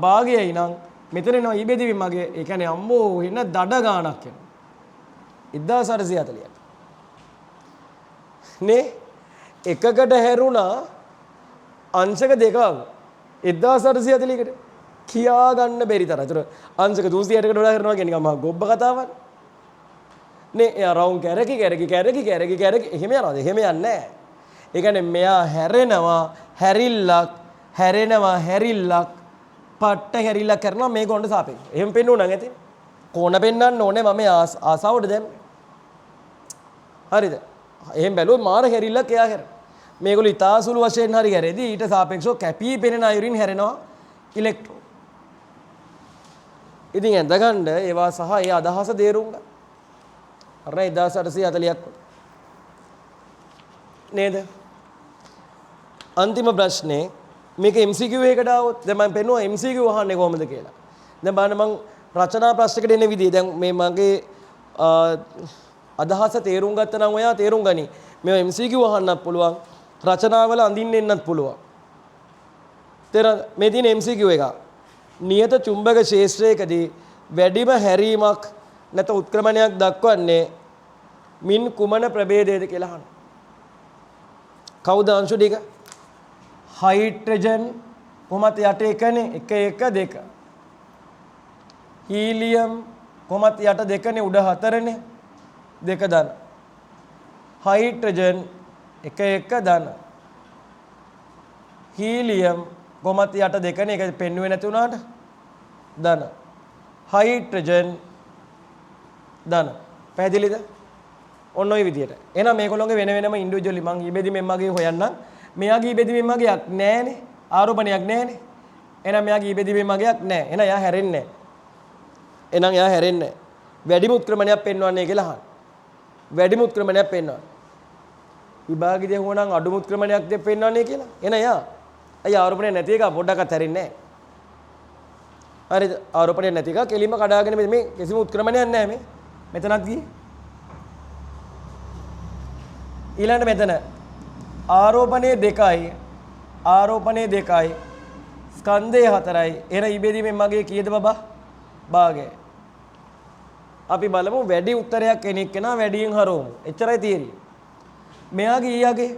A: භාගයයි නම් මෙතන එනවා ඉබෙදීමෙන් මගේ. ඒ කියන්නේ අම්මෝ එන දඩ ගාණක් එනවා. 1840ක්. නේ එකකට හැරුණා අංශක දෙකක් 1840කට කියා ගන්න බැරි තරම්. ඒතර අංශක 260කට වඩා කරනවා කියන්නේ නිකන් මහා ගොබ්බ කතාවක්. නේ එයා රවුම් කැරකි එහෙම යනවාද? එහෙම යන්නේ නැහැ. ඒ කියන්නේ මෙයා හැරෙනවා හැරිල්ලක් පට්ට හැරිල්ලක් කරනවා මේ කොණ්ඩ සාපේක්ෂව. එහෙම පෙන්නුවා නම් ඇති. කොණ පෙන්වන්න ඕනේ මම ආසාවට දැම්මේ. හරිද? එහෙම බැලුවොත් මාර හැරිල්ලක් එයා හැරෙනවා. මේගොල්ලෝ ඉතාසුළු වශයෙන් හරි හැරෙදී ඊට සාපේක්ෂව කැපී පෙනෙන අයුරින් හැරෙනවා ඉලෙක්ට්‍රෝන. ඉතින් ඇඳගන්න ඒවා සහ ඒ අදහස තේරුම් ගන්න. අර 1840ක් නේද? අන්තිම ප්‍රශ්නේ මේක MCQ එකකට આવොත් දැන් මම පෙන්නුවා MCQ අහන්නේ කොහොමද කියලා. දැන් බලන්න මම රචනා ප්‍රශ්නයකට එන විදිය දැන් මේ මගේ අදහස තේරුම් ගත්තා නම් ඔයා තේරුම් ගනි. මේවා MCQ අහන්නත් පුළුවන්. රචනාවල අඳින්න එන්නත් පුළුවන්. මේ තියෙන MCQ එක. නියත චුම්බක ක්ෂේත්‍රයකදී වැඩිම හැරීමක් නැත උත්ක්‍රමණයක් දක්වන්නේ මින් කුමන ප්‍රභේදයේද කියලා අහනවා. කවුද අංශු ටික? හයිඩ්‍රජන් කොහොමද යට එකනේ 1 1 2. හීලියම් කොහොමද යට දෙකනේ උඩ 4නේ 2 ධන. හයිඩ්‍රජන් 1 1 ධන. හීලියම් කොහොමද යට දෙකනේ ඒක පෙන්වුවේ නැති වුණාට ධන. හයිඩ්‍රජන් ධන. පැහැදිලිද? ඔන්න ඔය විදියට. එහෙනම් මේගොල්ලෝගේ වෙන වෙනම ඉන්ඩිවිජුවලි මං ඊබෙදීමෙන් මගේ හොයන්නම්. මෙයාගේ ඊබෙදීමෙන් මගේක් නැහැනේ. ආරෝපණයක් නැහැනේ. එහෙනම් මෙයාගේ ඊබෙදීමෙන් මගේක් නැහැ. එහෙනම් එයා හැරෙන්නේ නැහැ. වැඩිම උත්ක්‍රමණයක් පෙන්වන්නේ කියලා අහන්න. වැඩිම උත්ක්‍රමණයක් පෙන්වන්න. විභාගයේදී හොනම් අඩුම උත්ක්‍රමණයක් දෙ පෙන්වන්නේ කියලා. එහෙනම් එයා අය ආරෝපණය නැති එක පොඩ්ඩක්වත් හැරෙන්නේ නැහැ. හරිද? ආරෝපණය නැති එක කෙලින්ම කඩාගෙන මේ කිසිම උත්ක්‍රමණයක් නැහැ මේ. මෙතනත් ගියේ. ඊළඟට මෙතන ආරෝපණයේ 2යි ස්කන්ධය 4යි. එහෙනම් ඉබෙදීමෙන් මගේ කීයද බබා? භාගය. අපි බලමු වැඩි උත්තරයක් කෙනෙක් කෙනා වැඩියෙන් හරවමු. එච්චරයි තියෙන්නේ. මෙයාගේ ඊයාගේ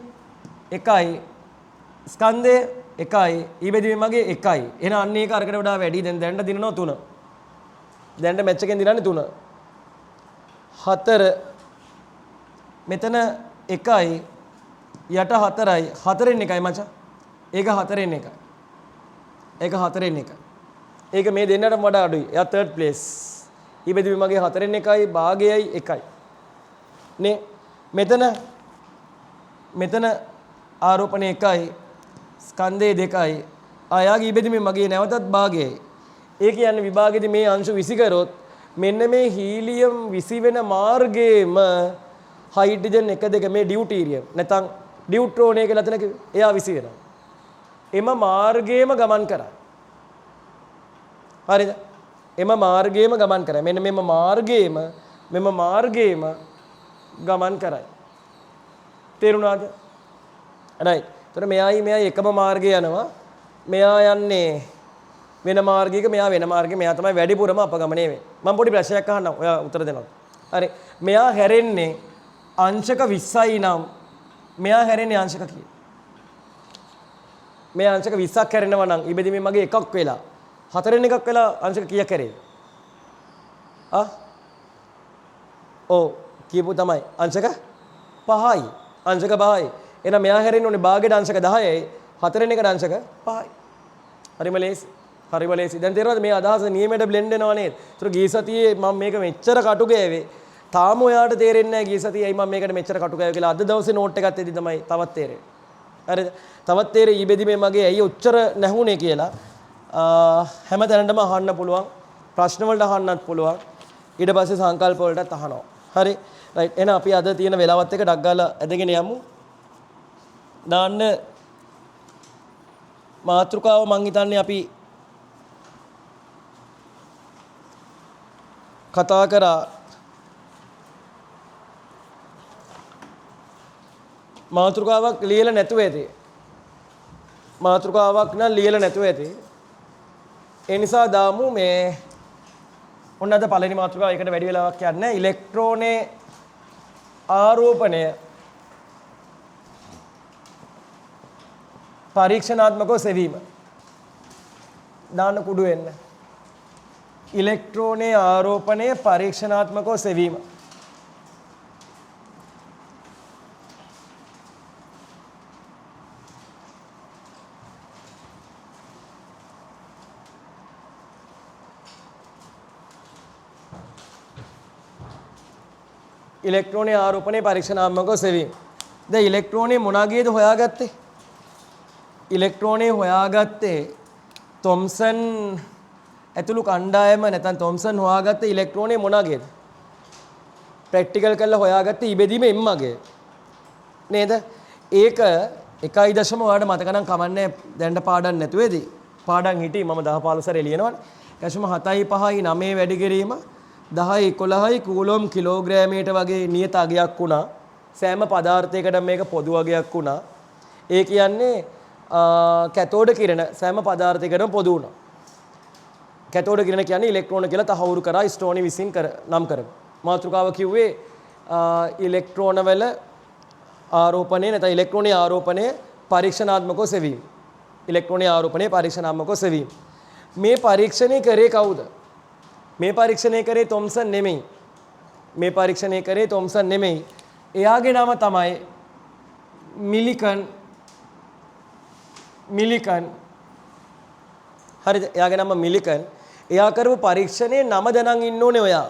A: 1යි ස්කන්ධය 1යි ඊබෙදීමේ මගේ 1යි. එහෙනම් අන්න ඒක අරකට වඩා වැඩි. දැන් දිනනවා 3. දැන්ට මැච් එකෙන් දිනන්නේ 3. 4 මෙතන 1යි යට 4යි 4න් 1යි මචං. ඒක 4න් 1යි. ඒක 4න් 1යි. ඒක මේ දෙන්නටම වඩා අඩුයි. එයා third place. ඊබෙදීමේ මගේ 4න් 1යි භාගයයි 1යි. නේ මෙතන ආරෝපණය 1යි ස්කන්ධය 2යි ආයාගේ ඉබෙදීමේ මගේ නැවතත් භාගයයි. ඒ කියන්නේ විභාගෙදී මේ අංශු 20 කරොත් මෙන්න මේ හීලියම් 20 වෙන මාර්ගයේම හයිඩ්‍රජන් 1 2 මේ ඩියුටීරියම් නැත්නම් ඩියුට්‍රෝනය කියලා තැනක එයා 20 වෙනවා. එම මාර්ගයේම ගමන් කරා. හරිද? එම මාර්ගයේම ගමන් කරා. මෙන්න මෙම මාර්ගයේම ගමන් කරයි. තේරුණාද? right. එතකොට මෙයයි එකම මාර්ගය යනවා. මෙයා යන්නේ වෙන මාර්ගයක, මෙයා වෙන මාර්ගයක. මෙයා තමයි වැඩිපුරම අපගමනය වෙන්නේ. මම පොඩි ප්‍රශ්නයක් අහන්නම්. ඔයා උත්තර දෙනවා. හරි. මෙයා හැරෙන්නේ අංශක 20යි නම් මෙයා හැරෙන්නේ අංශක කීයද? මේ අංශක 20ක් හැරෙනවා නම් ඉබෙදීමේ මගේ එකක් වෙලා 4න් එකක් වෙලා අංශක කීයක් හැරෙයිද? ඔව් කියපු තමයි අංශක 5යි. අංශක 5යි. එහෙනම් මෙයා හැරෙන්න ඕනේ භාගයට අංශක 10යි 4න් එකට අංශක 5යි. හරිම ලේසි. දැන් තේරෙනවද මේ අදහස නියමයට බ්ලෙන්ඩ් වෙනවා නේද? ඒතර ගිය සතියේ මම මේක මෙච්චර කටු ගෑවේ. තාම ඔයාට තේරෙන්නේ නැහැ ගිය සතියේ ඇයි මම මේකට මෙච්චර කටු ගෑවේ කියලා. අද දවසේ නෝට් එකක් එද්දි තමයි තවත් තේරෙන්නේ. හරිද? තවත් තේරෙයි ඊබෙදීමේ මගේ ඇයි ඔච්චර නැහුනේ කියලා. හැම තැනටම අහන්න පුළුවන්. ප්‍රශ්න වලට අහන්නත් පුළුවන්. ඊට පස්සේ සංකල්ප වලටත් අහනවා. හරි. රයිට්. එහෙනම් අපි අද තියෙන වෙලාවත් එක ඩක් ගාලා ඇදගෙන යමු. දාන්න මාතෘකාව මං හිතන්නේ අපි කතා කරා මාතෘකාවක් ලියලා නැතුව ඇති. මාතෘකාවක් නම් ලියලා නැතුව ඇති. ඒ නිසා දාමු මේ ඔන්න අද පළවෙනි මාතෘකාව එකට වැඩි වෙලාවක් යන්නේ ඉලෙක්ට්‍රෝනේ ආරෝපණය පරීක්ෂණාත්මකව සෙවීම. දාන්න කුඩු වෙන්න. ඉලෙක්ට්‍රෝනේ ආරෝපණය පරීක්ෂණාත්මකව සෙවීම. ඉලෙක්ට්‍රෝනේ ආරෝපණය පරීක්ෂණාත්මකව සෙවීම. දැන් ඉලෙක්ට්‍රෝනේ මොනවාගේද හොයාගත්තේ? ඉලෙක්ට්‍රෝනේ හොයාගත්තේ තොම්සන් ඇතුළු කණ්ඩායම නැත්නම් තොම්සන් හොයාගත්තේ ඉලෙක්ට්‍රෝනේ මොනවාගේද? ප්‍රැක්ටිකල් කරලා හොයාගත්තේ ඉබෙදීම එම්මගේ. නේද? ඒක 1.0 ඔයාලට මතක නම් කමන්නේ දැන්ට පාඩම් නැතුවේදී. පාඩම් හිටියේ මම 10 15 සැරේ ලියනවනේ. 7.5යි 9 වැඩි කිරීම 10යි 11යි කූලොම් කිලෝග්‍රෑමයට වගේ නියත අගයක් වුණා. සෑම පදාර්ථයකටම මේක පොදු අගයක් වුණා. ඒ කියන්නේ කැතෝඩ කිරණ සෑම පදාර්ථයකටම පොදු වුණා. කැතෝඩ කිරණ කියන්නේ ඉලෙක්ට්‍රෝන කියලා තහවුරු කරා ස්ටෝනි විසින් නම් කරමු. මාතෘකාව කිව්වේ ඉලෙක්ට්‍රෝන වල ආරෝපණය නැත්නම් ඉලෙක්ට්‍රෝනීය ආරෝපණය පරීක්ෂණාත්මකව සෙවීම. ඉලෙක්ට්‍රෝනීය ආරෝපණය පරීක්ෂණාත්මකව සෙවීම. මේ පරීක්ෂණය කරේ කවුද? මේ පරීක්ෂණය කරේ තොම්සන් නෙමෙයි. මේ පරීක්ෂණය කරේ තොම්සන් නෙමෙයි. එයාගේ නම තමයි මිලිකන්. හරිද? එයාගේ නම මිලිකන්. එයා කරපු පරීක්ෂණයේ නම දැනන් ඉන්න ඕනේ ඔයා.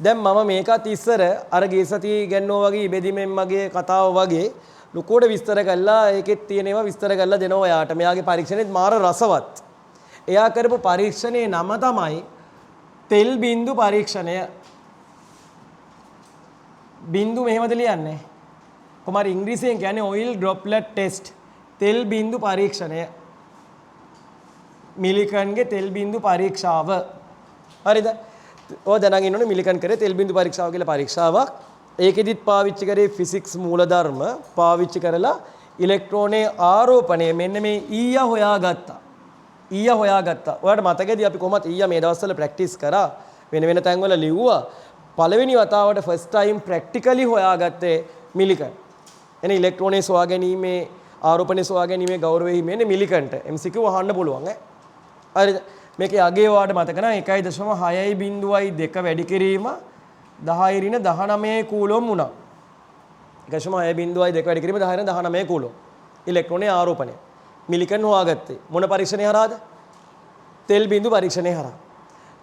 A: දැන් මම මේකත් ඉස්සර අර ගිය සතියේ ඉගෙනුවා වගේ ඉබෙදීමෙන් මගේ කතාව වගේ ලුකුවට විස්තර කළා. ඒකෙත් තියෙන ඒවා විස්තර කරලා දෙනවා ඔයාට. මෙයාගේ පරීක්ෂණෙත් මාර රසවත්. එයා කරපු පරීක්ෂණයේ නම තමයි තෙල් බින්දු පරීක්ෂණය. බින්දු මෙහෙමද ලියන්නේ? කොහමද ඉංග්‍රීසියෙන් කියන්නේ oil droplet test. තෙල් බින්දු පරීක්ෂණය. මිලිකන්ගේ තෙල් බින්දු පරීක්ෂාව. හරිද? ඔය දැනගෙන ඉන්න ඕනේ මිලිකන් කරේ තෙල් බින්දු පරීක්ෂාව කියලා පරීක්ෂාවක්. ඒකෙදිත් පාවිච්චි කරේ ෆිසික්ස් මූලධර්ම පාවිච්චි කරලා ඉලෙක්ට්‍රෝනයේ ආරෝපණය මෙන්න මේ ඊයා හොයාගත්තා. ඔයාලට මතකද අපි කොහොමද ඊයා මේ දවස්වල ප්‍රැක්ටිස් කරා? වෙන වෙන තැන්වල ලිව්වා. පළවෙනි වතාවට ෆස්ට් ටයිම් ප්‍රැක්ටිකලි හොයාගත්තේ මිලිකන්. එන ඉලෙක්ට්‍රෝනේ සොයා ගැනීමේ ආරෝපණය සොයා ගැනීමේ ගෞරවය හිමින්නේ මිලිකන්ට. MCQ අහන්න පුළුවන් ඈ. හරිද? මේකේ අගේ වාට මතක නම් 1.6.2 වැඩි කිරීම 10 කූලොම් වුණා. 1.6.2 වැඩි කිරීම 10 කූලොම්. ඉලෙක්ට්‍රෝනේ ආරෝපණය. මිලිකන් හොයාගත්තේ මොන පරීක්ෂණය හරහාද? තෙල් බිඳු පරීක්ෂණය හරහා.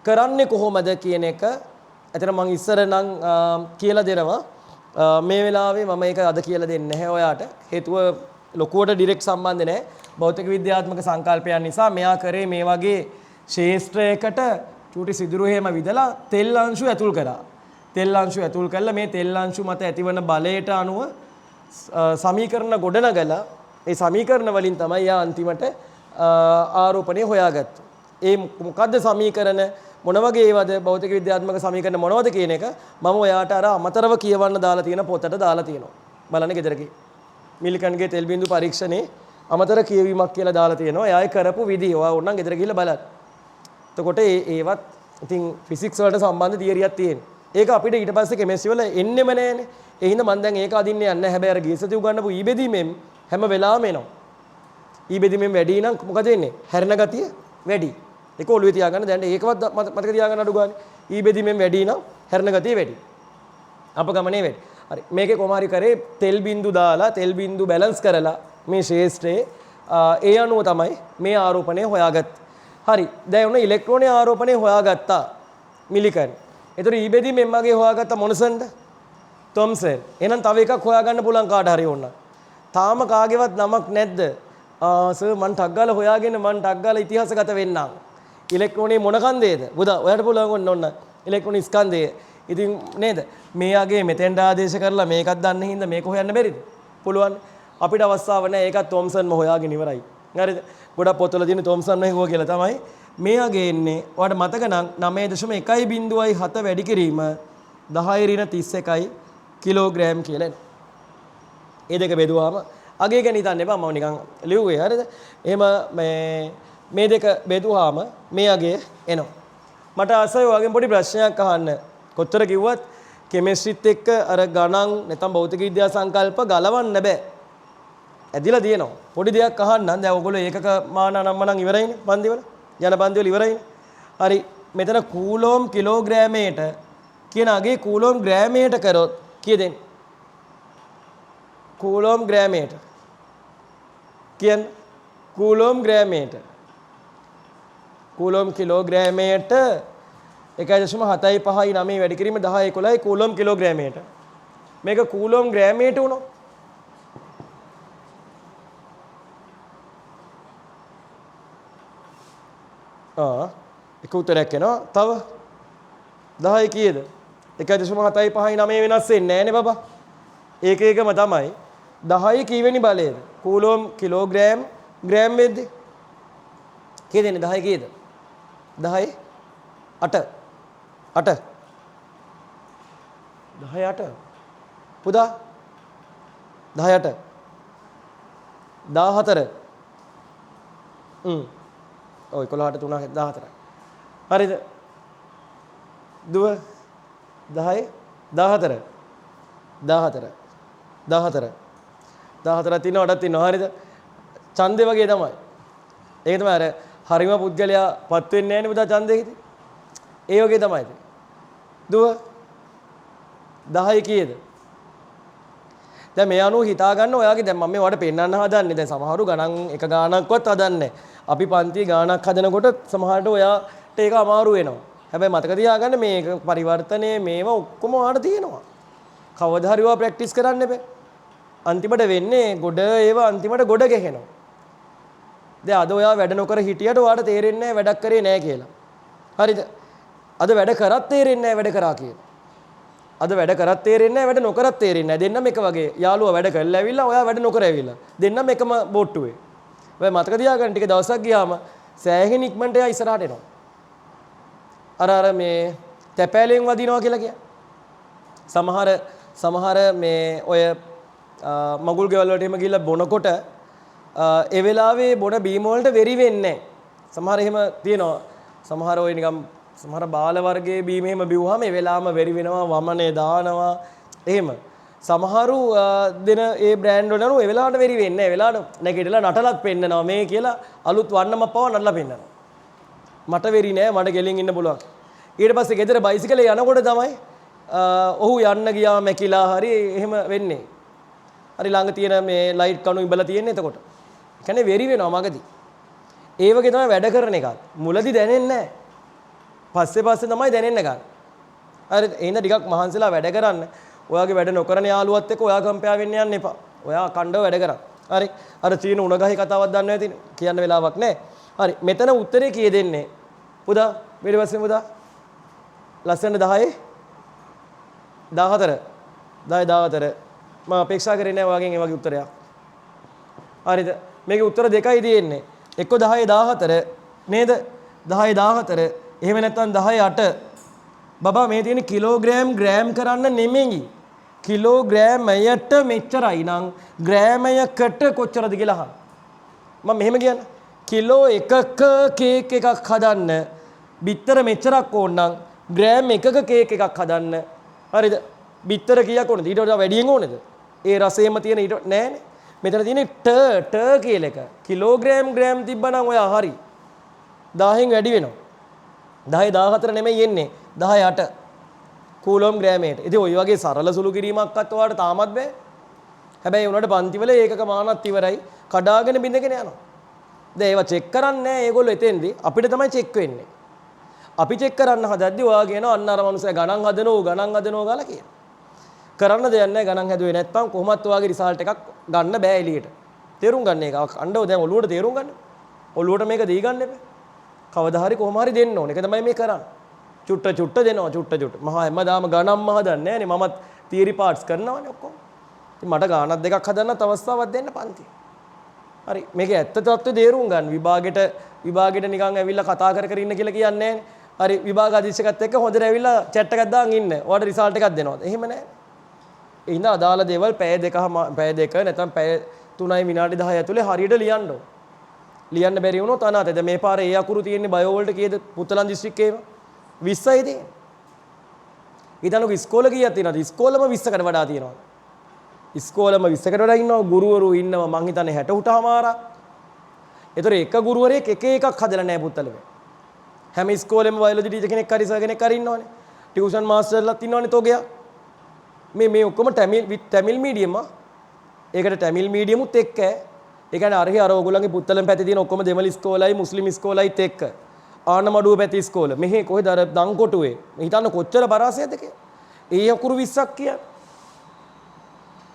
A: කරන්නේ කොහොමද කියන එක ඇතන මම ඉස්සර නම් කියලා දෙනවා. මේ වෙලාවේ මම ඒක අද කියලා දෙන්නේ නැහැ ඔයාට. හේතුව ලොකුවට ඩිරෙක්ට් සම්බන්ධ නැහැ. භෞතික විද්‍යාත්මක සංකල්පයන් නිසා මෙයා කරේ මේ වගේ ශේෂ්ත්‍රයකට චූටි සිදුරු හේම විදලා තෙල් අංශු ඇතුල් කරා. තෙල් අංශු ඇතුල් කළා මේ තෙල් අංශු මත ඇතිවන බලයට අනුව සමීකරණ ගොඩනගලා ඒ සමීකරණ වලින් තමයි යා අන්තිමට ආරෝපණය හොයාගත්තේ. ඒ මොකද්ද සමීකරණ මොන වගේ ඒවද භෞතික විද්‍යාත්මක සමීකරණ මොනවද කියන එක මම ඔයාට අර අමතරව කියවන්න දාලා තියෙන පොතට දාලා තියෙනවා. බලන්න ගෙදර ගිහින්. මිලිකන්ගේ තෙල් බිඳු පරීක්ෂණේ අමතර කියවීමක් කියලා දාලා තියෙනවා. එයායි කරපු විදිය. ඔයා ඕනනම් ගෙදර ගිහිල්ලා බලන්න. එතකොට ඒවත් ඉතින් ෆිසික්ස් වලට සම්බන්ධ තියරියක් තියෙනවා. ඒක අපිට ඊට පස්සේ කෙමිස්ට්‍රි වල එන්නෙම නැහැනේ. ඒ හින්දා මම දැන් ඒක අදින්නේ නැහැ. හැබැයි අර ගියසති උගන්නපු ඊබෙදීමෙන් හැම වෙලාවෙම එනවා. ඊබෙදීමෙන් වැඩි නම් මොකද වෙන්නේ? හැරෙන ගතිය වැඩි. ඒක ඔළුවේ තියාගන්න දැන් ඒකවත් මතක තියාගන්න අඩු ගානේ. ඊබෙදීමෙන් වැඩි නම් හැරෙන ගතිය වැඩි. අපගමනේ වැඩි. හරි. මේකේ කොහොම හරි කරේ තෙල් බිඳු දාලා තෙල් බිඳු බැලන්ස් කරලා මේ ශේෂ්ත්‍රයේ ඒ අනුව තමයි මේ ආරෝපණය හොයාගත්තේ. හරි. දැන් උන ඉලෙක්ට්‍රෝනේ ආරෝපණය හොයාගත්තා මිලිකන්. ඒතර ඊබෙදීමෙන් මගේ හොයාගත්ත මොනසන්ද? තොම්සන්. එහෙනම් තව එකක් හොයාගන්න පුළුවන් කාට හරි ඕන. තාම කාගේවත් නමක් නැද්ද? සර් මං ටක් ගාලා හොයාගෙන මං ටක් ගාලා ඉතිහාසගත වෙන්නම්. ඉලෙක්ට්‍රෝනේ මොන කන්දේද? බුදා ඔයාලට පුළුවන් ඔන්න ඉලෙක්ට්‍රෝන ස්කන්ධය. ඉතින් නේද? මෙයාගේ මෙතෙන්ට ආදේශ කරලා මේකක් දන්න හින්දා මේක හොයන්න බැරිද? පුළුවන්. අපිට අවස්ථාව නැහැ. ඒකත් තොම්සන්ම හොයාගෙන ඉවරයි. හරිද? ගොඩක් පොත්වල තියෙන තොම්සන් හොයුවා කියලා තමයි. මෙයාගේ එන්නේ ඔයාලට මතක නම් 9.1.7 වැඩි කිරීම 10 කිලෝග්‍රෑම් කියලා එනවා. ඒ දෙක බෙදුවාම අගේ ගැන හිතන්න එපා මම නිකන් ලිව්වේ හරිද? එහෙම මේ දෙක බෙදුවාම මේ අගේ එනවා. මට ආසයි ඔයගෙන් පොඩි ප්‍රශ්නයක් අහන්න. කොච්චර කිව්වත් කෙමිස්ට්‍රිත් එක්ක අර ගණන් නැත්නම් භෞතික විද්‍යා සංකල්ප ගලවන්න බෑ. ඇදිලා තියෙනවා. පොඩි දෙයක් අහන්නම්. දැන් ඔයගොල්ලෝ ඒකක මාන නම්මනම් ඉවරයිනේ පන්තිවල. යන පන්තිවල ඉවරයිනේ. හරි. මෙතන කූලෝම් කිලෝග්‍රෑමයට කියන අගේ කූලෝම් ග්‍රෑමයට කරොත් කීයද? කූලෝම් ග්‍රෑමයට. කියන්නේ කූලෝම් ග්‍රෑමයට. කූලෝම් කිලෝග්‍රෑමයට 1.759 වැඩි කිරීම 10 කූලෝම් කිලෝග්‍රෑමයට. මේක කූලෝම් ග්‍රෑමයට උනොත් එක උත්තරයක් එනවා. තව 10 කීයද? 1.759 වෙනස් වෙන්නේ නැහනේ බබා. ඒක එකම තමයි. 10 කීවෙනි බලයේද? කූලෝම් කිලෝග්‍රෑම් ග්‍රෑම් වෙද්දී කීයද එන්නේ? 10 කීයද? 10 8 8 10 8 පුදා 10 8 14 ඔය 11ට 3 14 හරිද? දුව 10 14 14 14 14ක් තියෙනවා 8ක් තියෙනවා හරිද? ඡන්දේ වගේ තමයි. ඒක තමයි අර හරිම පුද්ගලයා පත් වෙන්නේ නැහැ නේ පුතා ඡන්දේකදී. ඒ වගේ තමයි. දුව 10 කීයද? දැන් මේ අනුව හිතා ගන්න ඔයාගේ දැන් මම මේවට පෙන්නන්න හදන්නේ. දැන් සමහරු ගණන් එක ගාණක්වත් හදන්නේ. අපි පන්ති ගාණක් හදනකොට සමහරට ඔයාට ඒක අමාරු වෙනවා. හැබැයි මතක තියාගන්න මේක පරිවර්තනයේ මේවා ඔක්කොම ඔයාට තියෙනවා. කවදා හරි ඔයා ප්‍රැක්ටිස් කරන්න එපා. අන්තිමට වෙන්නේ ගොඩ ඒවා අන්තිමට ගොඩ ගැහෙනවා. දැන් අද ඔයා වැඩ නොකර හිටියට ඔයාට තේරෙන්නේ නැහැ වැඩක් කරේ නැහැ කියලා. හරිද? අද වැඩ කරත් තේරෙන්නේ නැහැ වැඩ කරා කියලා. අද වැඩ කරත් තේරෙන්නේ නැහැ වැඩ නොකරත් තේරෙන්නේ නැහැ. දෙන්නම එක වගේ. යාළුවා වැඩ කරලා ඇවිල්ලා ඔයා වැඩ නොකර ඇවිල්ලා. දෙන්නම එකම බෝට්ටුවේ. ඔය මතක තියාගන්න ටික දවසක් ගියාම සෑහෙන ඉක්මනට එයා ඉස්සරහට එනවා. අර මේ තැපෑලෙන් වදිනවා කියලා කිය. සමහර මේ ඔය මගුල් ගෙවල් වලට එහෙම ගිහිල්ලා බොනකොට ඒ වෙලාවේ බොන බීම වලට වෙරි වෙන්නේ නැහැ. සමහර එහෙම තියෙනවා. සමහර ඔය නිකම් සමහර බාල වර්ගයේ බීම එහෙම බිව්වහම ඒ වෙලාවම වෙරි වෙනවා වමනේ දානවා එහෙම සමහරු දෙන ඒ බ්‍රෑන්ඩ් වල නෝ ඒ වෙලාවට වෙරි වෙන්නේ නැහැ. ඒ වෙලාවට නැගිටලා නටලත් පෙන්නනවා මේ කියලා අලුත් වන්නම පව නටලා පෙන්නනවා. මට වෙරි නෑ මට ගෙලින් ඉන්න පුළුවන්. ඊට පස්සේ ගෙදර බයිසිකලේ යනකොට තමයි ඔහු යන්න ගියා මැකිලා හරි එහෙම වෙන්නේ. හරි ළඟ තියෙන මේ ලයිට් කණු ඉඹලා තියෙන්නේ එතකොට. ඒ කියන්නේ වෙරි වෙනවා මගදී. ඒ වගේ තමයි වැඩ කරන එක. මුලදී දැනෙන්නේ නැහැ. පස්සේ තමයි දැනෙන්න ගන්න. හරි එහෙනම් ටිකක් මහන්සිලා වැඩ කරන්න. ඔයාගේ වැඩ නොකරන යාළුවත් එක්ක ඔයා කම්පෙයා වෙන්න යන්න එපා. ඔයා කණ්ඩව වැඩ කරා. හරි. අර චීන උණගහේ කතාවක් දන්නේ නැති කියන්න වෙලාවක් නැහැ. හරි. මෙතන උත්තරේ කී දෙන්නේ? පුදා ඊට පස්සේ පුදා ලස්සන 10 14 10 මම අපේක්ෂා කරේ නැහැ ඔයාගෙන් ඒ වගේ උත්තරයක්. හරිද? මේකේ උත්තර දෙකයි තියෙන්නේ. එක්ක 10 14 නේද? 10 14 එහෙම නැත්නම් 10 8 බබා මේ තියෙන කිලෝග්‍රෑම් ග්‍රෑම් කරන්න නෙමෙයි. කිලෝග්‍රෑමයට මෙච්චරයි නම් ග්‍රෑමයකට කොච්චරද කියලා අහන්න. මම මෙහෙම කියන්නේ. කිලෝ එකක කේක් එකක් හදන්න බිත්තර මෙච්චරක් ඕන නම් ග්‍රෑම් එකක කේක් එකක් හදන්න. හරිද? බිත්තර කීයක් ඕනද? ඊට වඩා වැඩියෙන් ඕනද? ඒ රසයෙන්ම තියෙන ඊට නෑනේ. මෙතන තියෙන්නේ ට කියලා එක. කිලෝග්‍රෑම් ග්‍රෑම් තිබ්බනම් ඔයා හරි. 1000න් වැඩි වෙනවා. 10 14 නෙමෙයි එන්නේ. 10 8 කූලොම් ග්‍රෑමයට. ඉතින් ওই වගේ සරල සුළු කිරීමක්වත් ඔයාලට තාමත් බෑ. හැබැයි උනට පන්තිවල ඒකක මානත් ඉවරයි. කඩාගෙන බින්දගෙන යනවා. දැන් ඒවා චෙක් කරන්නේ නැහැ ඒගොල්ලෝ එතෙන්දී. අපිට තමයි චෙක් වෙන්නේ. අපි චෙක් කරන්න හදද්දී ඔයා කියනවා අන්න අර මනුස්සයා ගණන් හදනවා ගාලා කියන. කරන්න දෙයක් නැහැ ගණන් හැදුවේ නැත්නම් කොහොමත් ඔයාගේ රිසල්ට් එකක් ගන්න බෑ එළියට. තේරුම් ගන්න එක. අඬව දැන් ඔළුවට තේරුම් ගන්න. ඔළුවට මේක දී ගන්න එපා. කවදා හරි කොහොම හරි දෙන්න ඕනේ. ඒක තමයි මේ කරන්නේ. චුට්ට දෙනවා චුට්ට. මහා හැමදාම ගණන්ම හදන්නේ නැහනේ. මමත් තියරි පාර්ට්ස් කරනවානේ ඔක්කොම. ඉතින් මට ගානක් දෙකක් හදන්නත් අවස්ථාවක් දෙන්න පන්ති. හරි මේකේ ඇත්ත තත්ත්වය තේරුම් ගන්න. විභාගෙට නිකන් ඇවිල්ලා කතා කර ඉන්න කියලා කියන්නේ නැහනේ. හරි විභාග අධීක්ෂකත් එක්ක හොඳට ඇවිල්ලා chat එකක් දාන් ඉන්න. ඔයාලට රිසල්ට් එකක් දෙනවද? එහෙම නැහැ. ඒ හින්දා අදාළ දේවල් පැය දෙක නැත්නම් පැය 3යි විනාඩි 10 ඇතුලේ හරියට ලියන්න ඕන. ලියන්න බැරි වුණොත් අනාතේ. දැන් මේ පාරේ ඒ අකුරු තියෙන්නේ බයෝ වලට කීයද? පුත්තලන් දිස්ත්‍රික්කේම 20යි තියෙන්නේ. ඊතනක ඉස්කෝල කීයක් තියෙනවද? ඉස්කෝලම 20කට වඩා තියෙනවා. ඉස්කෝලම 20කට වඩා ඉන්නවා. ගුරුවරු ඉන්නවා මං හිතන්නේ 60ටමාරක්. ඒතර එක ගුරුවරයෙක් එක එකක් හදලා නැහැ පුත්තලෙම. හැම ඉස්කෝලෙම බයොලොජි ටීචර් කෙනෙක් හරි සර් කෙනෙක් හරි ඉන්නවනේ. ටියුෂන් මාස්ටර්ලාත් ඉන්නවනේ තෝගයක්. මේ ඔක්කොම තමිල් මීඩියම් ඒකට තමිල් මීඩියමුත් එක්ක ඒ කියන්නේ අර ඔයගොල්ලන්ගේ පුත්තලෙන් පැත්තේ තියෙන ඔක්කොම දෙමළ ඉස්කෝලයි මුස්ලිම් ඉස්කෝලයිත් එක්ක ආනමඩුව පැති ඉස්කෝල මෙහි කොහෙද අර දංකොටුවේ හිතන්න කොච්චර පරාසයක්ද කියලා. ඒ අකුරු 20ක් කියන්නේ.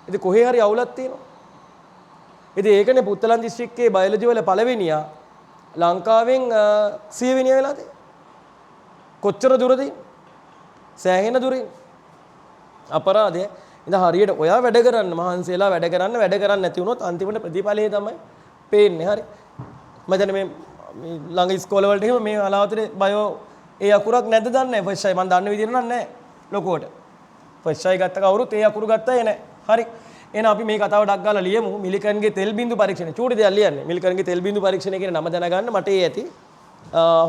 A: ඉතින් කොහේ හරි අවුලක් තියෙනවා. ඉතින් ඒකනේ පුත්තලන් දිස්ත්‍රික්කයේ බයොලොජි වල පළවෙනියා ලංකාවෙන් 100 වෙනියා වෙලා තියෙන්නේ. කොච්චර දුරද? සෑහෙන දුරින්. අපරාධය. ඉතින් හරියට ඔයා වැඩ කරන්න මහන්සියලා වැඩ කරන්න නැති වුණොත් අන්තිමට ප්‍රතිඵලය තමයි පේන්නේ. හරි. මම මේ ළඟ ඉස්කෝල වලට එහෙම මේ අලාවතේ බයෝ ඒ අකුරක් නැද්ද දන්නේ නැහැ. ෆස්ට් ෂයි මම දන්න විදිහට නම් නැහැ. ලොකුවට. ෆස්ට් ෂයි ගත්ත කවුරුත් ඒ අකුරු ගත්තා නැහැ. හරි. එහෙනම් අපි මේ කතාව ඩක් ගාලා ලියමු. මිලිකන්ගේ තෙල් බින්දු පරීක්ෂණය. චූටි දෙයක් ලියන්නේ. මිලිකන්ගේ තෙල් බින්දු පරීක්ෂණය කියන නම දැනගන්න මට ඒ ඇති.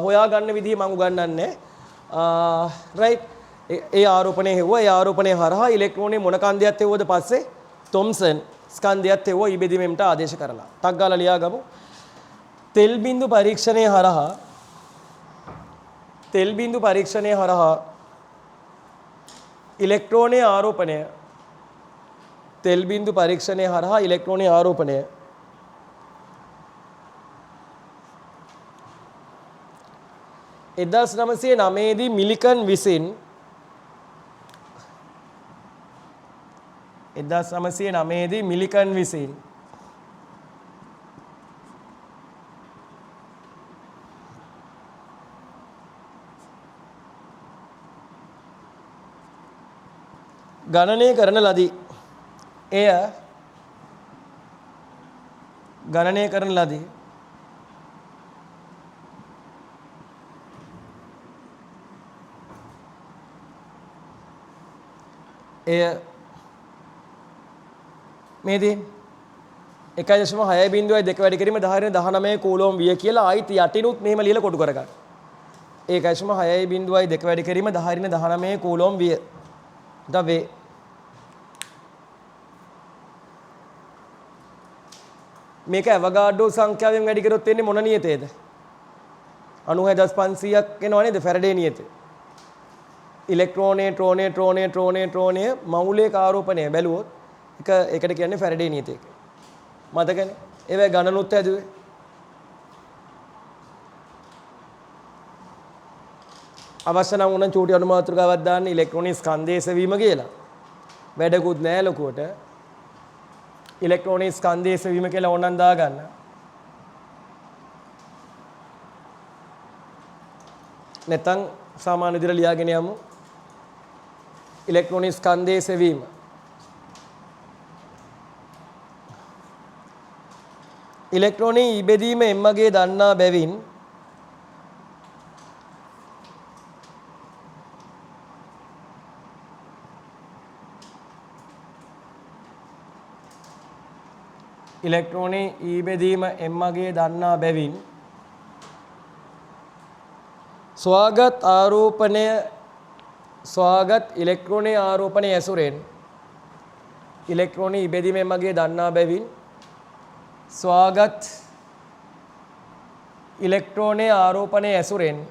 A: හොයා ගන්න විදිහ මම උගන්වන්නේ. රයිට්. ඒ ආරෝපණය හෙව්වා. ඒ ආරෝපණය හරහා ඉලෙක්ට්‍රෝනේ මොන කන්දයක් හෙව්වද පස්සේ තොම්සන් ස්කන්ධයක් හෙව්වා ඉබෙදීමට ආදේශ කරලා. ටක් ගාලා ලියාගමු. තෙල් බින්දු පරීක්ෂණය හරහා ඉලෙක්ට්‍රෝනයේ ආරෝපණය තෙල් බින්දු පරීක්ෂණය හරහා ඉලෙක්ට්‍රෝනයේ ආරෝපණය 1909 දී මිලිකන් විසින් 1909 දී මිලිකන් විසින් ගණනය කරන ලදී. එය ගණනය කරන ලදී. එය මේදී 1.6 බිඳුවයි 2 වැඩි කිරීම 10 19 කූලෝම් විය කියලා ආයිත් යටිනුත් මෙහෙම ලියලා කොටු කරගන්න. ඒකයිශම 6.2 වැඩි කිරීම 10^19 කූලෝම් විය. ද මේක ඇවගාඩ්‍රෝ සංඛ්‍යාවෙන් වැඩි කරොත් වෙන්නේ මොන නියතේද? 96,500ක් එනවා නේද ෆැරඩේ නියතේ. ඉලෙක්ට්‍රෝනයේ මෞලික ආරෝපණය බැලුවොත් ඒකට කියන්නේ ෆැරඩේ නියතය කියලා. මතකනේ? ඒවයි ගණනුත් හැදුවේ. අවශ්‍ය නම් උනන් චූටි අනුමාත්‍රකාවක් දාන්න ඉලෙක්ට්‍රෝනික ස්කන්ධයේ සෙවීම කියලා. වැඩකුත් නෑ ලොකුවට. ඉලෙක්ට්‍රෝනික ස්කන්ධයේ සෙවීම කියලා ඕනනම් දාගන්න. නැත්නම් සාමාන්‍ය විදිහට ලියාගෙන යමු. ඉලෙක්ට්‍රෝනික ස්කන්ධයේ සෙවීම. ඉලෙක්ට්‍රෝනී ඉබෙදීම එම්මගේ දන්නා බැවින් ඉලෙක්ට්‍රෝනී ඊබෙදීම එම්මගේ දන්නා බැවින් ස්වාගත් ඉලෙක්ට්‍රෝනී ආරෝපණය ඇසුරෙන් ඉලෙක්ට්‍රෝනී ඉබෙදීම එම්මගේ දන්නා බැවින් ස්වාගත් ඉලෙක්ට්‍රෝනයේ ආරෝපණය ඇසුරෙන්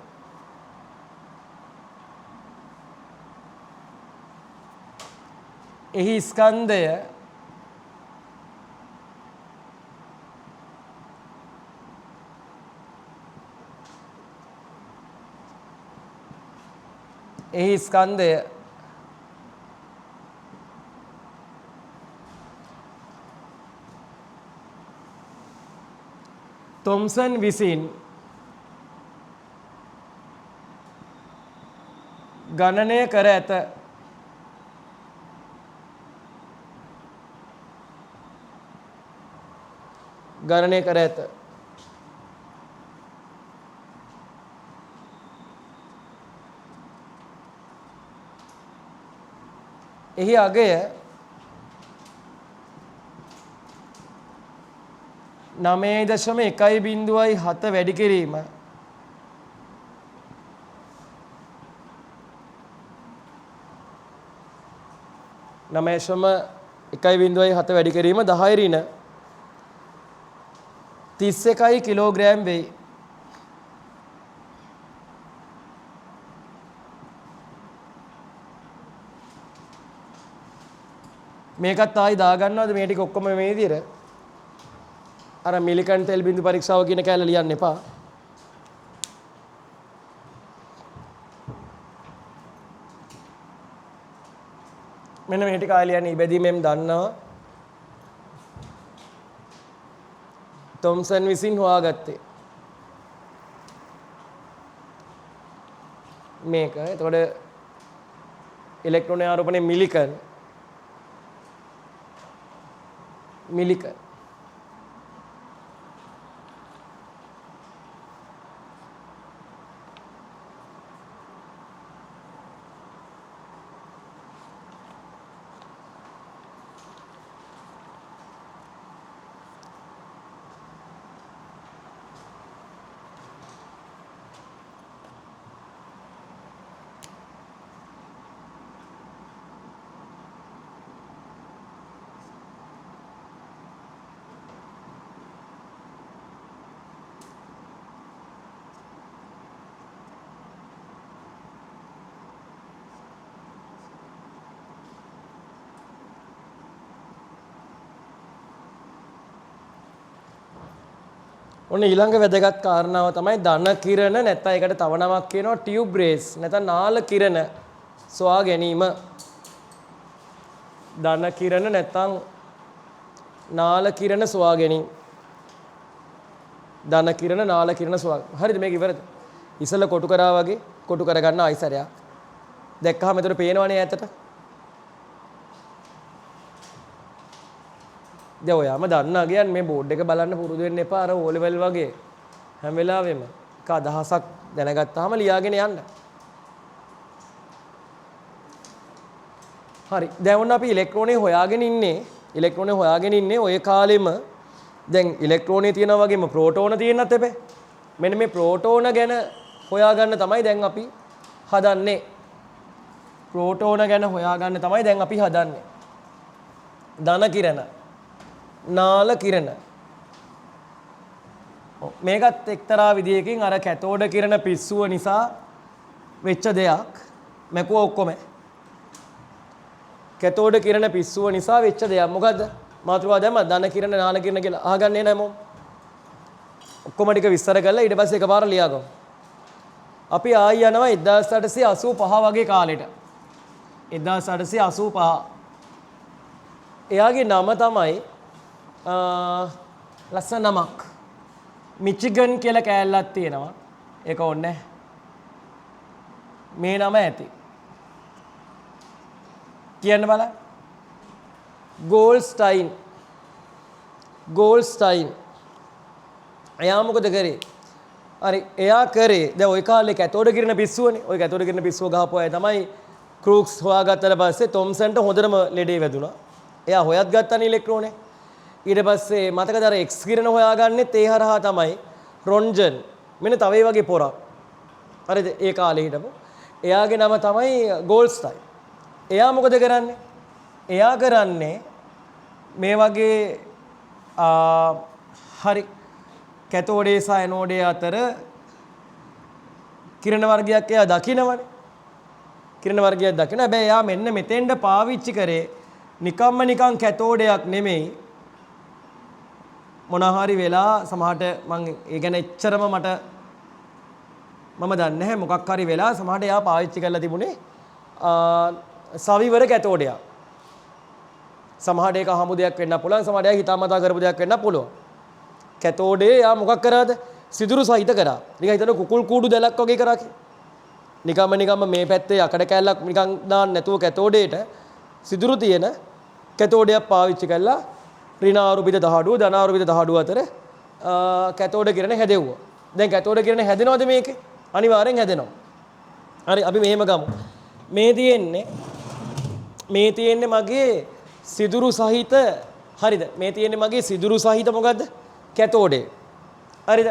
A: එහි ස්කන්ධය තොම්සන් විසින් ගණනය කර ඇත. එහි අගය 9.1.7 වැඩි කිරීම 9.1.7 වැඩි කිරීම 10^31 කිලෝග්‍රෑම් වෙයි. මේකත් ආයි දාගන්නවද මේ ටික ඔක්කොම මේ විදිහට? අර මිලිකන් තෙල් බිඳු පරීක්ෂාව කියන කැලේ ලියන්න එපා. මෙන්න මේ ටික ආයි ලියන්න ඉබැදීමෙන් දන්නවා. තොම්සන් විසින් හොයාගත්තේ. මේක. එතකොට ඉලෙක්ට්‍රෝන ආරෝපණය මිලිකන් ඔන්න ඊළඟ වැදගත් කාරණාව තමයි ධන කිරණ නැත්නම් ඒකට තව නමක් කියනවා ටියුබ් රේස් නැත්නම් නාල කිරණ සොයා ගැනීම. ධන කිරණ නැත්නම් නාල කිරණ සොයා ගැනීම. ධන කිරණ නාල කිරණ සොයා. හරිද මේක ඉවරද? ඉසල කොටු කරා වගේ කොටු කරගන්න ආයිසරයක්. දැක්කහම එතකොට පේනවනේ ඈතට. දැන් ඔයාම දන්නා කියන්නේ මේ බෝඩ් එක බලන්න පුරුදු වෙන්න එපා අර O level වගේ හැම වෙලාවෙම එක අදහසක් දැනගත්තාම ලියාගෙන යන්න. හරි. දැන් ඔන්න අපි ඉලෙක්ට්‍රෝනේ හොයාගෙන ඉන්නේ ඔය කාලෙම දැන් ඉලෙක්ට්‍රෝනේ තියෙනා වගේම ප්‍රෝටෝන තියෙන්නත් එපේ. මෙන්න මේ ප්‍රෝටෝන ගැන හොයාගන්න තමයි දැන් අපි හදන්නේ. ප්‍රෝටෝන ගැන හොයාගන්න තමයි දැන් අපි හදන්නේ. ධන කිරණ, නාල කිරණ. මේකත් එක්තරා විදියකින් අර කැතෝඩ කිරණ පිස්සුව නිසා වෙච්ච දෙයක්. මැකුව ඔක්කොම. කැතෝඩ කිරණ පිස්සුව නිසා වෙච්ච දෙයක්. මොකද්ද? මාතෘකාව දැම්ම ධන කිරණ, නාල කිරණ කියලා අහගන්නේ නැහැ මොම්. ඔක්කොම ටික විස්තර කරලා ඊට පස්සේ එකපාර ලියාගමු. අපි ආයි යනවා 1885 වගේ කාලෙට. 1885. එයාගේ නම තමයි ලස්සන නමක්. මිචිගන් කියලා කෑල්ලක් තියෙනවා. ඒක ඕනේ. මේ නම ඇති. කියන්න බලන්න. ගෝල්ස්ටයින්. ගෝල්ස්ටයින්. එයා මොකද කරේ? හරි එයා කරේ දැන් ওই කාලේ කැතෝඩ කිරණ පිස්සුවනේ. ওই කැතෝඩ කිරණ පිස්සුව ගහපු අය තමයි ක්‍රූක්ස් හොයාගත්තට පස්සේ තොම්සන්ට හොඳටම ලෙඩේ වැදුනා. එයා හොයත් ගත්තනේ ඉලෙක්ට්‍රෝනේ. ඊට පස්සේ මතකද අර එක්ස් කිරණ හොයාගන්නෙත් ඒ හරහා තමයි රොන්ජන්. මෙන්න තව ඒ වගේ පොරක්. හරිද? ඒ කාලේ හිටපු. එයාගේ නම තමයි ගෝල්ස්ටයින්. එයා මොකද කරන්නේ? එයා කරන්නේ මේ වගේ හරි කැතෝඩේ සහ ඇනෝඩේ අතර කිරණ වර්ගයක් එයා දකිනවනේ. කිරණ වර්ගයක් දකින. හැබැයි එයා මෙන්න මෙතෙන්ට පාවිච්චි කරේ නිකන් කැතෝඩයක් නෙමෙයි. මොන හරි වෙලා සමහරට මම ඒ ගැන එච්චරම මම දන්නේ නැහැ. මොකක් හරි වෙලා සමහරට එයා පාවිච්චි කරලා තිබුණේ සවිවර කැතෝඩයක්. සමහරට ඒක හමු දෙයක් වෙන්න පුළුවන්. සමහරට එයා හිතාමතා කරපු දෙයක් වෙන්න පුළුවන්. කැතෝඩේ යා මොකක් කරාද? සිදුරු සහිත කරා. නිකන් හිතන කුකුල් කූඩු දැලක් වගේ කරා කි. නිකම්ම මේ පැත්තේ අකඩ කැල්ලක් නිකන් දාන්න නැතුව කැතෝඩේට සිදුරු තියෙන කැතෝඩයක් පාවිච්චි කරලා ඍණාරූපිත දහඩුව ධනාරූපිත දහඩුව අතර කැතෝඩ කිරණ හැදෙව්වා. දැන් කැතෝඩ කිරණ හැදෙනවද මේකේ? අනිවාර්යෙන් හැදෙනවා. හරි අපි මෙහෙම ගමු. මේ තියෙන්නේ මගේ සිදුරු සහිත හරිද? මේ තියෙන්නේ මගේ සිදුරු සහිත මොකද්ද? කැතෝඩේ. හරිද?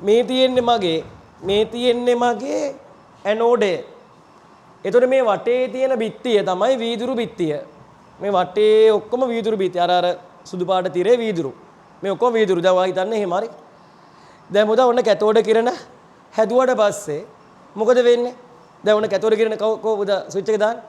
A: මේ තියෙන්නේ මගේ ඇනෝඩේ. එතකොට මේ වටේ තියෙන බිත්තිය තමයි වීදුරු බිත්තිය. මේ වටේ ඔක්කොම වීදුරු බිත්තිය. අර සුදු පාට තිරේ වීදුරු. මේ ඔක්කොම වීදුරු. දැන් ඔයා හිතන්නේ එහෙම හරි. දැන් මොකද ඔන්න කැතෝඩ කිරණ හැදුවට පස්සේ මොකද වෙන්නේ? දැන් ඔන්න කැතෝඩ කිරණ කොහොමද ස්විච් එක දාන්නේ?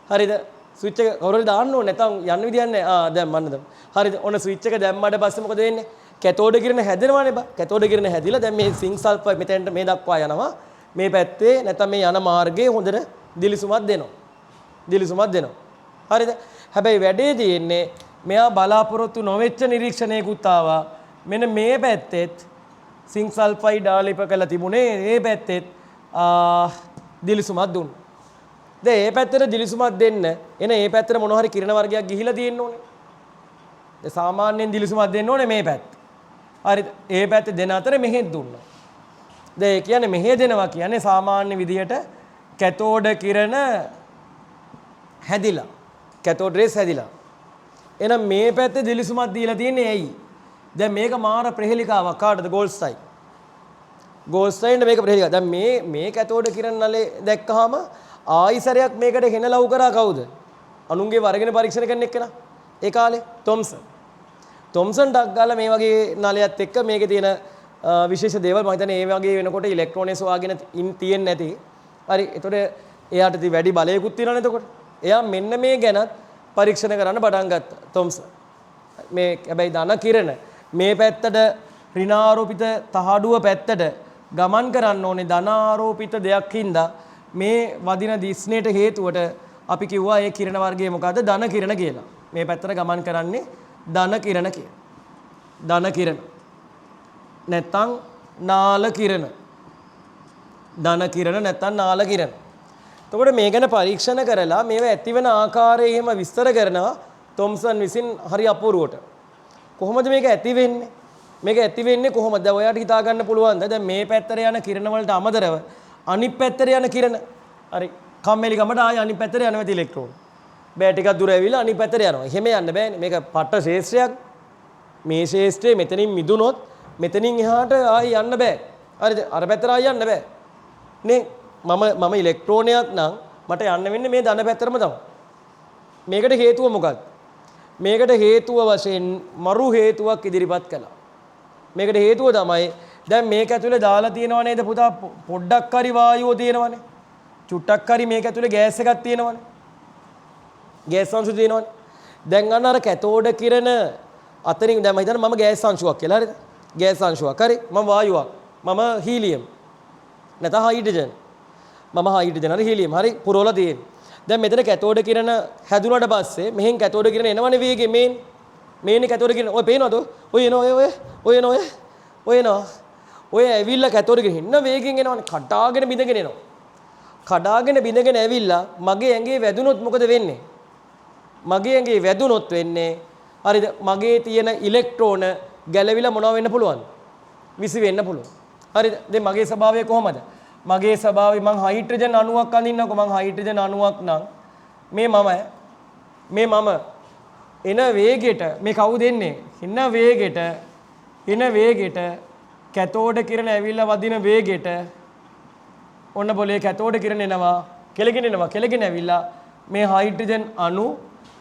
A: හරිද? ස්විච් එක කවුරුහරි දාන්න ඕනේ නැත්නම් යන්න විදියක් නැහැ. දැන් මන්නද. හරිද? ඔන්න ස්විච් එක දැම්මට පස්සේ මොකද වෙන්නේ? කැතෝඩ කිරණ හැදෙනවානේ බා. කැතෝඩ කිරණ හැදිලා දැන් මේ සිංක් සල්ෆර් මෙතෙන්ට මේ දක්වා යනවා. මේ පැත්තේ නැත්නම් මේ යන මාර්ගයේ හොඳට දිලිසුමක් දෙනවා. හරිද? හැබැයි වැඩේ තියෙන්නේ මෙයා බලාපොරොත්තු නොවෙච්ච නිරීක්ෂණයකුත් ආවා. මෙන්න මේ පැත්තෙත් සිංක් සල්ෆයිඩ් ආලේප කරලා තිබුණේ. මේ පැත්තෙත් දිලිසුමක් දුන්නා. දැන් මේ පැත්තට දිලිසුමක් දෙන්න එන මේ පැත්තට මොන හරි කිරණ වර්ගයක් ගිහිලා තියෙන්න ඕනේ. දැන් සාමාන්‍යයෙන් දිලිසුමක් දෙන්න ඕනේ මේ පැත්ත. හරිද? ඒ පැත්තේ දෙන අතර මෙහෙත් දුන්නා. දැන් ඒ කියන්නේ මෙහෙ දෙනවා කියන්නේ සාමාන්‍ය විදියට කැතෝඩ කිරණ හැදිලා. කැතෝඩ් රේස් හැදිලා. එහෙනම් මේ පැත්තේ දිලිසුමක් දීලා තියෙන්නේ ඇයි? දැන් මේක මාර ප්‍රහෙලිකාවක් කාටද? ගෝල්ස්ටයින්. ගෝල්ස්ටයින්ට මේක ප්‍රහෙලිකාවක්. දැන් මේ කැතෝඩ කිරණ නලේ දැක්කහම ආයිසරයක් මේකට හෙන ලව් කරා කවුද? අනුන්ගේ වර්ගන පරීක්ෂණ කරන එක්කන. ඒ කාලේ තොම්සන් ඩක් ගාලා මේ වගේ නලයක් එක්ක මේකේ තියෙන විශේෂ දේවල් මම හිතන්නේ මේ වගේ වෙනකොට ඉලෙක්ට්‍රෝනස් වාගෙන තියෙන්නේ නැති. හරි. ඒතකොට එයාට වැඩි බලයකුත් තියෙනවනේ එතකොට. එයා මෙන්න මේ ගැනත් පරීක්ෂණ කරන්න පටන් ගත්තා තොම්සන්. මේ හැබැයි ධන කිරණ මේ පැත්තට ඍණාරෝපිත තහඩුව පැත්තට ගමන් කරන්න ඕනේ ධනාරෝපිත දෙයක් හින්දා මේ වදින දිස්නේට හේතුවට අපි කිව්වා ඒ කිරණ වර්ගය මොකද්ද? ධන කිරණ කියලා. මේ පැත්තට ගමන් කරන්නේ ධන කිරණ කියලා. ධන කිරණ නැත්තම් නාල කිරණ. ධන කිරණ නැත්තම් නාල කිරණ. එතකොට මේ ගැන පරීක්ෂණ කරලා මේව ඇතිවෙන ආකාරය එහෙම විස්තර කරනවා තොම්සන් විසින් හරි අපූර්වට. කොහොමද මේක ඇති වෙන්නේ? මේක ඇති වෙන්නේ කොහොමද? දැන් ඔයාලට හිතා ගන්න පුළුවන්ද? දැන් මේ පැත්තට යන කිරණ වලට අමතරව අනිත් පැත්තට යන කිරණ හරි කම්මැලි කමට ආය අනිත් පැත්තට යනවා ඉලෙක්ට්‍රෝන. බෑ ටිකක් දුර ඇවිල්ලා අනිත් පැත්තට යනවා. එහෙම යන්න බෑනේ. මේක පට්ට ශේෂ්ත්‍රයක්. මේ ශේෂ්ත්‍රයේ මෙතනින් මිදුනොත් මෙතනින් එහාට ආයි යන්න බෑ. හරිද? අර පැත්තට ආයි යන්න බෑ. නේ මම ඉලෙක්ට්‍රෝනයක් නම් මට යන්න වෙන්නේ මේ ධන පැත්තරම තමයි. මේකට හේතුව මොකක්ද? මේකට හේතුව වශයෙන් මරු හේතුවක් ඉදිරිපත් කළා. මේකට හේතුව තමයි දැන් මේක ඇතුලේ දාලා තියෙනව නේද පුතා පොඩ්ඩක් හරි වායුව තියෙනවනේ. චුට්ටක් හරි මේක ඇතුලේ ගෑස් එකක් තියෙනවනේ. ගෑස් අංශු තියෙනවනේ. දැන් අන්න අර කැතෝඩ කිරණ අතරින් දැන් මම හිතන්නේ මම ගෑස් අංශුවක් කියලා හරිද? ගෑස් අංශුවක් හරි මම වායුවක්. මම හීලියම්. නැත්නම් හයිඩ්‍රජන්. මම හයිඩ්‍රජන් හරි හීලියම් හරි පුරවලා තියෙන්නේ. දැන් මෙතන කැතෝඩ කිරණ හැදුනට පස්සේ මෙහෙන් කැතෝඩ කිරණ එනවනේ වේගෙ මේනේ කැතෝඩ කිරණ ඔය පේනවද? ඔය එනවා ඔය එනවා. ඔය ඇවිල්ලා කැතෝඩ කිරණ ඉන්න වේගෙන් එනවනේ කඩාගෙන බිඳගෙන එනවා. කඩාගෙන බිඳගෙන ඇවිල්ලා මගේ ඇඟේ වැදුනොත් මොකද වෙන්නේ? මගේ ඇඟේ වැදුනොත් වෙන්නේ හරිද? මගේ තියෙන ඉලෙක්ට්‍රෝන ගැලවිලා මොනවා වෙන්න පුළුවන්ද? විසි වෙන්න පුළුවන්. හරිද? දැන් මගේ ස්වභාවය කොහමද? මගේ ස්වභාවය මං හයිඩ්‍රජන් අණුවක් අඳින්නකො මං හයිඩ්‍රජන් අණුවක් නම් මේ මම එන වේගෙට මේ කවුද එන්නේ? එන වේගෙට කැතෝඩ කිරණ ඇවිල්ලා වදින වේගෙට ඔන්න બોලේ කැතෝඩ කිරණ එනවා කෙලගෙන ඇවිල්ලා මේ හයිඩ්‍රජන් අණු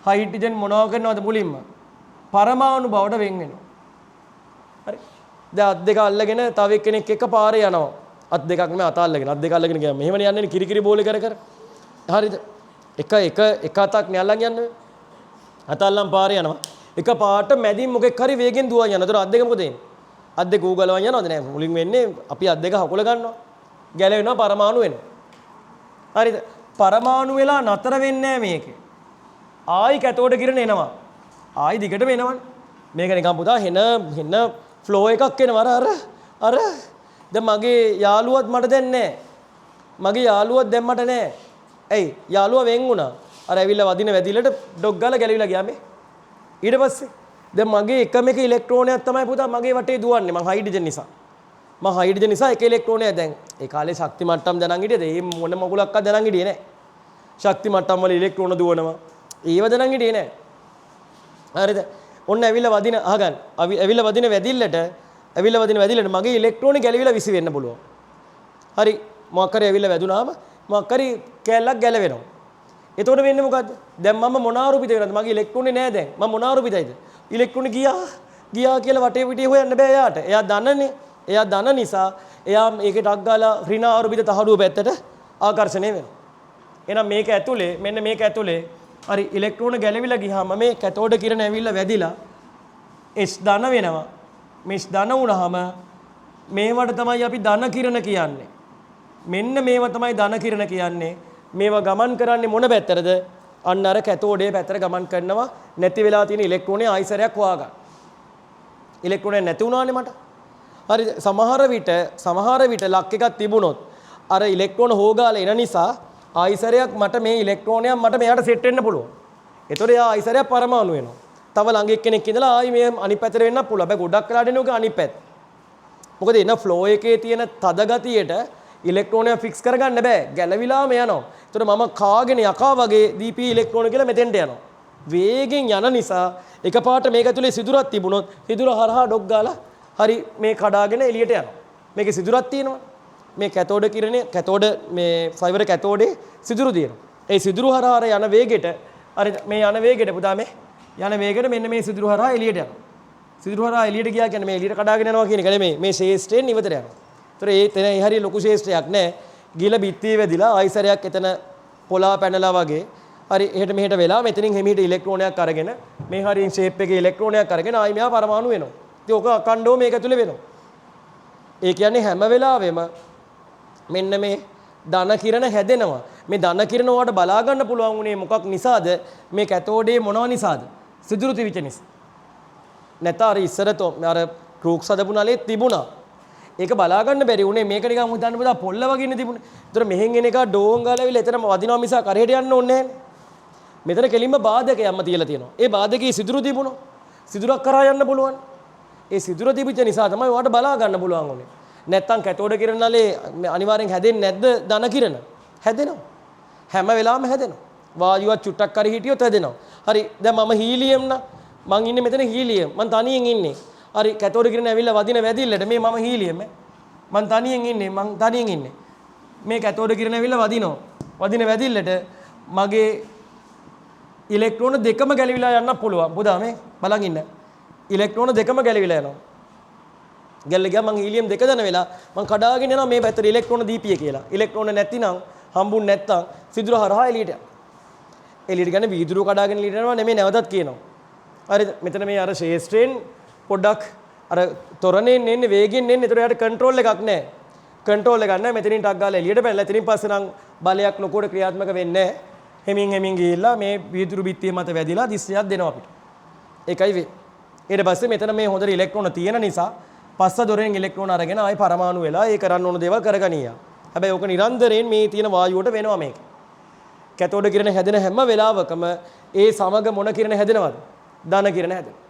A: හයිඩ්‍රජන් මොනවා කරනවද මුලින්ම පරමාණු බවට වෙන් වෙනවා. හරි. දැන් අත් දෙක අල්ලගෙන තව එක්කෙනෙක් එක්ක පාරේ යනවා. අත් දෙකක් නෙමෙයි අත අල්ලගෙන අත් දෙක අල්ලගෙන ගියාම මෙහෙමනේ යන්නේ කිරිකිරි බෝලේ කර. හරිද? එක අතක් නේ අල්ලන් යන්නේ. අත අල්ලන් පාරේ යනවා. එක පාට මැදින් මොකෙක් හරි වේගෙන් දුවන් යනවා. ඒතර අත් දෙක මොකද වෙන්නේ? අත් දෙක ඌගලවන් යනවද නෑ? මුලින් වෙන්නේ අපි අත් දෙක හකුල ගන්නවා. ගැලවෙනවා පරමාණු වෙනවා. හරිද? පරමාණු වෙලා නතර වෙන්නේ නෑ මේකේ. ආයි කැතෝඩ කිරණ එනවා. ආයි දිගටම එනවනේ. මේක නිකන් පුතා හෙන ෆ්ලෝ එකක් එනවා අර දැන් මගේ යාළුවත් මට දැන් නැහැ. මගේ යාළුවත් දැන් මට නැහැ. ඇයි? යාළුවා වෙන් වුණා. අර ඇවිල්ලා වදින වැදිලට ඩොග් ගාලා ගැලවිලා ගියා මේ. ඊට පස්සේ දැන් මගේ එකම එක ඉලෙක්ට්‍රෝනයක් තමයි පුතා මගේ වටේ දුවන්නේ. මං හයිඩ්‍රජන් නිසා. මං හයිඩ්‍රජන් නිසා එක ඉලෙක්ට්‍රෝනයක් දැන් ඒ කාලේ ශක්ති මට්ටම් දැනන් හිටියද? ඒ මොන මගුලක්වත් දැනන් හිටියේ නැහැ. ශක්ති මට්ටම් වල ඉලෙක්ට්‍රෝන දුවනවා. ඒව දැනන් හිටියේ නැහැ. හරිද? ඔන්න ඇවිල්ලා වදින අහගන්න. ඇවිල්ලා වදින වැදිල්ලට මගේ ඉලෙක්ට්‍රෝන ගැලවිලා විසි වෙන්න පුළුවන්. හරි මොකක් හරි ඇවිල්ලා වැදුනාම මොකක් හරි කැලලක් ගැලවෙනවා. එතකොට වෙන්නේ මොකද්ද? දැන් මම මොනාරූපිත වෙනවද? මගේ ඉලෙක්ට්‍රෝනේ නෑ දැන්. මම මොනාරූපිතයිද? ඉලෙක්ට්‍රෝනේ ගියා කියලා වටේ පිටේ හොයන්න බෑ එයාට. එයා දන්නනේ. එයා දන්න නිසා එයා මේකේ ටක් ගාලා ඍණ ආරූපිත තහඩුව පැත්තට ආකර්ෂණය වෙනවා. එහෙනම් මේක ඇතුලේ මෙන්න මේක ඇතුලේ හරි ඉලෙක්ට්‍රෝන ගැලවිලා ගියාම මේ කැතෝඩ කිරණ ඇවිල්ලා වැදිලා S ධන වෙනවා. මේ ධන වුණාම මේවට තමයි අපි ධන කිරණ කියන්නේ. මෙන්න මේව තමයි ධන කිරණ කියන්නේ. මේවා ගමන් කරන්නේ මොන පැත්තටද? අන්න අර කැතෝඩේ පැත්තට ගමන් කරනවා. නැති වෙලා තියෙන ඉලෙක්ට්‍රෝනේ ආයිසරයක් හොයාගන්න. ඉලෙක්ට්‍රෝනේ නැති වුණානේ මට. හරි සමහර විට ලක් එකක් තිබුණොත් අර ඉලෙක්ට්‍රෝන හොගාලා එන නිසා ආයිසරයක් මට මේ ඉලෙක්ට්‍රෝනයක් මට මෙයාට සෙට් වෙන්න පුළුවන්. ඒතකොට එයා ආයිසරයක් පරමාණු වෙනවා. තව ළඟ එක්කෙනෙක් ඉඳලා ආයි මේ අනිත් පැත්තට වෙන්නත් පුළුවන්. හැබැයි ගොඩක් වෙලාට එන්නේ ඔක අනිත් පැත්ත. මොකද එන ෆ්ලෝ එකේ තියෙන තද ගතියට ඉලෙක්ට්‍රෝනය ෆික්ස් කරගන්න බෑ. ගැලවිලාම යනවා. ඒතකොට මම කාගෙන යකා වගේ දීපී ඉලෙක්ට්‍රෝන කියලා මෙතෙන්ට යනවා. වේගෙන් යන නිසා එකපාරට මේක ඇතුලේ සිදුරක් තිබුණොත් සිදුර හරහා ඩොග් ගාලා හරි මේ කඩාගෙන එළියට යනවා. මේකේ සිදුරක් තියෙනවා. මේ කැතෝඩ කිරණේ කැතෝඩ මේ ෆයිබර් කැතෝඩේ සිදුරු තියෙනවා. ඒ සිදුරු හරහා යන වේගෙට හරි මේ යන වේගෙට පුතා මේ යන වේගෙට මෙන්න මේ සිදුරු හරහා එළියට යනවා. සිදුරු හරහා එළියට ගියා කියන්නේ මේ එළියට කඩාගෙන යනවා කියන එක නෙමෙයි. මේ ශේෂ්ත්‍රයෙන් ඉවතට යනවා. ඒතර ඒ තැන හරි ලොකු ශේෂ්ත්‍රයක් නැහැ. ගිල බිත්තිය වැදිලා ආයිසරයක් එතන පොලා පැනලා වගේ හරි එහෙට මෙහෙට වෙලා මෙතනින් හිමීට ඉලෙක්ට්‍රෝනයක් අරගෙන මේ හරියින් ෂේප් එකේ ඉලෙක්ට්‍රෝනයක් අරගෙන ආයි මෙහා පරමාණු වෙනවා. ඉතින් ඔක අකණ්ඩව මේක ඇතුලේ වෙනවා. ඒ කියන්නේ හැම වෙලාවෙම මෙන්න මේ ධන කිරණ හැදෙනවා. මේ ධන කිරණ වලට බලා ගන්න පුළුවන් උනේ මොකක් නිසාද? මේ කැතෝඩේ මොනවා නිසාද? සිදුරු තිවිච්ච නිසා. නැත්නම් අර ඉස්සරතෝ අර ක්‍රූක්ස් හදපු නලේ තිබුණා. ඒක බලා ගන්න බැරි උනේ මේක නිකන් හිතන්න බෑ පොල්ල වගේ ඉන්නේ තිබුණේ. ඒතර මෙහෙන් එන එක ඩෝන් ගාලාවිලා එතනම වදිනවා මිස කරේට යන්න ඕනේ නැහැ. මෙතන කෙලින්ම බාධකයක්ම තියලා තියෙනවා. ඒ බාධකයේ සිදුරු තිබුණා. සිදුරක් කරා යන්න පුළුවන්. ඒ සිදුර තිබිච්ච නිසා තමයි ඔයාලට බලා ගන්න පුළුවන් උනේ. නැත්තම් කැතෝඩ කිරණ නලේ අනිවාර්යෙන් හැදෙන්නේ නැද්ද ධන කිරණ? හැදෙනවා. හැම වෙලාවෙම හැදෙනවා. වායුවක් චුට්ටක් කරි හිටියොත් හැදෙනවා. හරි දැන් මම හීලියම් නා මං ඉන්නේ මෙතන හීලියම්. මං තනියෙන් ඉන්නේ. හරි කැතෝඩ කිරණ ඇවිල්ලා වදින වැදිල්ලට මේ මම හීලියම් මං තනියෙන් ඉන්නේ. මේ කැතෝඩ කිරණ ඇවිල්ලා වදිනවා. වදින වැදිල්ලට මගේ ඉලෙක්ට්‍රෝන දෙකම ගැලවිලා යන්න පුළුවන්. පුදා මේ බලන් ඉන්න. ඉලෙක්ට්‍රෝන දෙකම ගැලවිලා යනවා. ගැල්ල ගියා මං හීලියම් දෙක දන වෙලා මං කඩාගෙන යනවා මේ පැත්තට ඉලෙක්ට්‍රෝන දීපිය කියලා. ඉලෙක්ට්‍රෝන නැතිනම් හම්බුන් නැත්තම් සිදුර හරහා එළියට යනවා. එළියට ගන්න වීදුරු කඩාගෙන එළියට යනවා නෙමෙයි නැවතත් කියනවා. හරිද? මෙතන මේ අර ශේෂ්ත්‍රයෙන් පොඩ්ඩක් අර තොරණෙන් එන්නේ වේගෙන් එන්නේ. ඒතර යාට කන්ට්‍රෝල් එකක් නැහැ. කන්ට්‍රෝල් එකක් නැහැ. මෙතනින් ටක් ගාලා එළියට බැලලා එතනින් පස්සේ නම් බලයක් ලොකුවට ක්‍රියාත්මක වෙන්නේ නැහැ. හෙමින් ගිහිල්ලා මේ වීදුරු බිත්තිය මත වැදිලා දිස්සයක් දෙනවා අපිට. ඒකයි වෙන්නේ. ඊට පස්සේ මෙතන මේ හොඳට ඉලෙක්ට්‍රෝන තියෙන නිසා පස්ස දොරෙන් ඉලෙක්ට්‍රෝන අරගෙන ආයි පරමාණු වෙලා ඒ කරන්න ඕන දේවල් කරගනියා. හැබැයි ඕක නිරන්තරයෙන් මේ තියෙන වායුවට වෙනවා මේක. කැතෝඩ කිරණ හැදෙන හැම වෙලාවකම ඒ සමග මොන කිරණ හැදෙනවද? ධන කිරණ හැදෙනවා.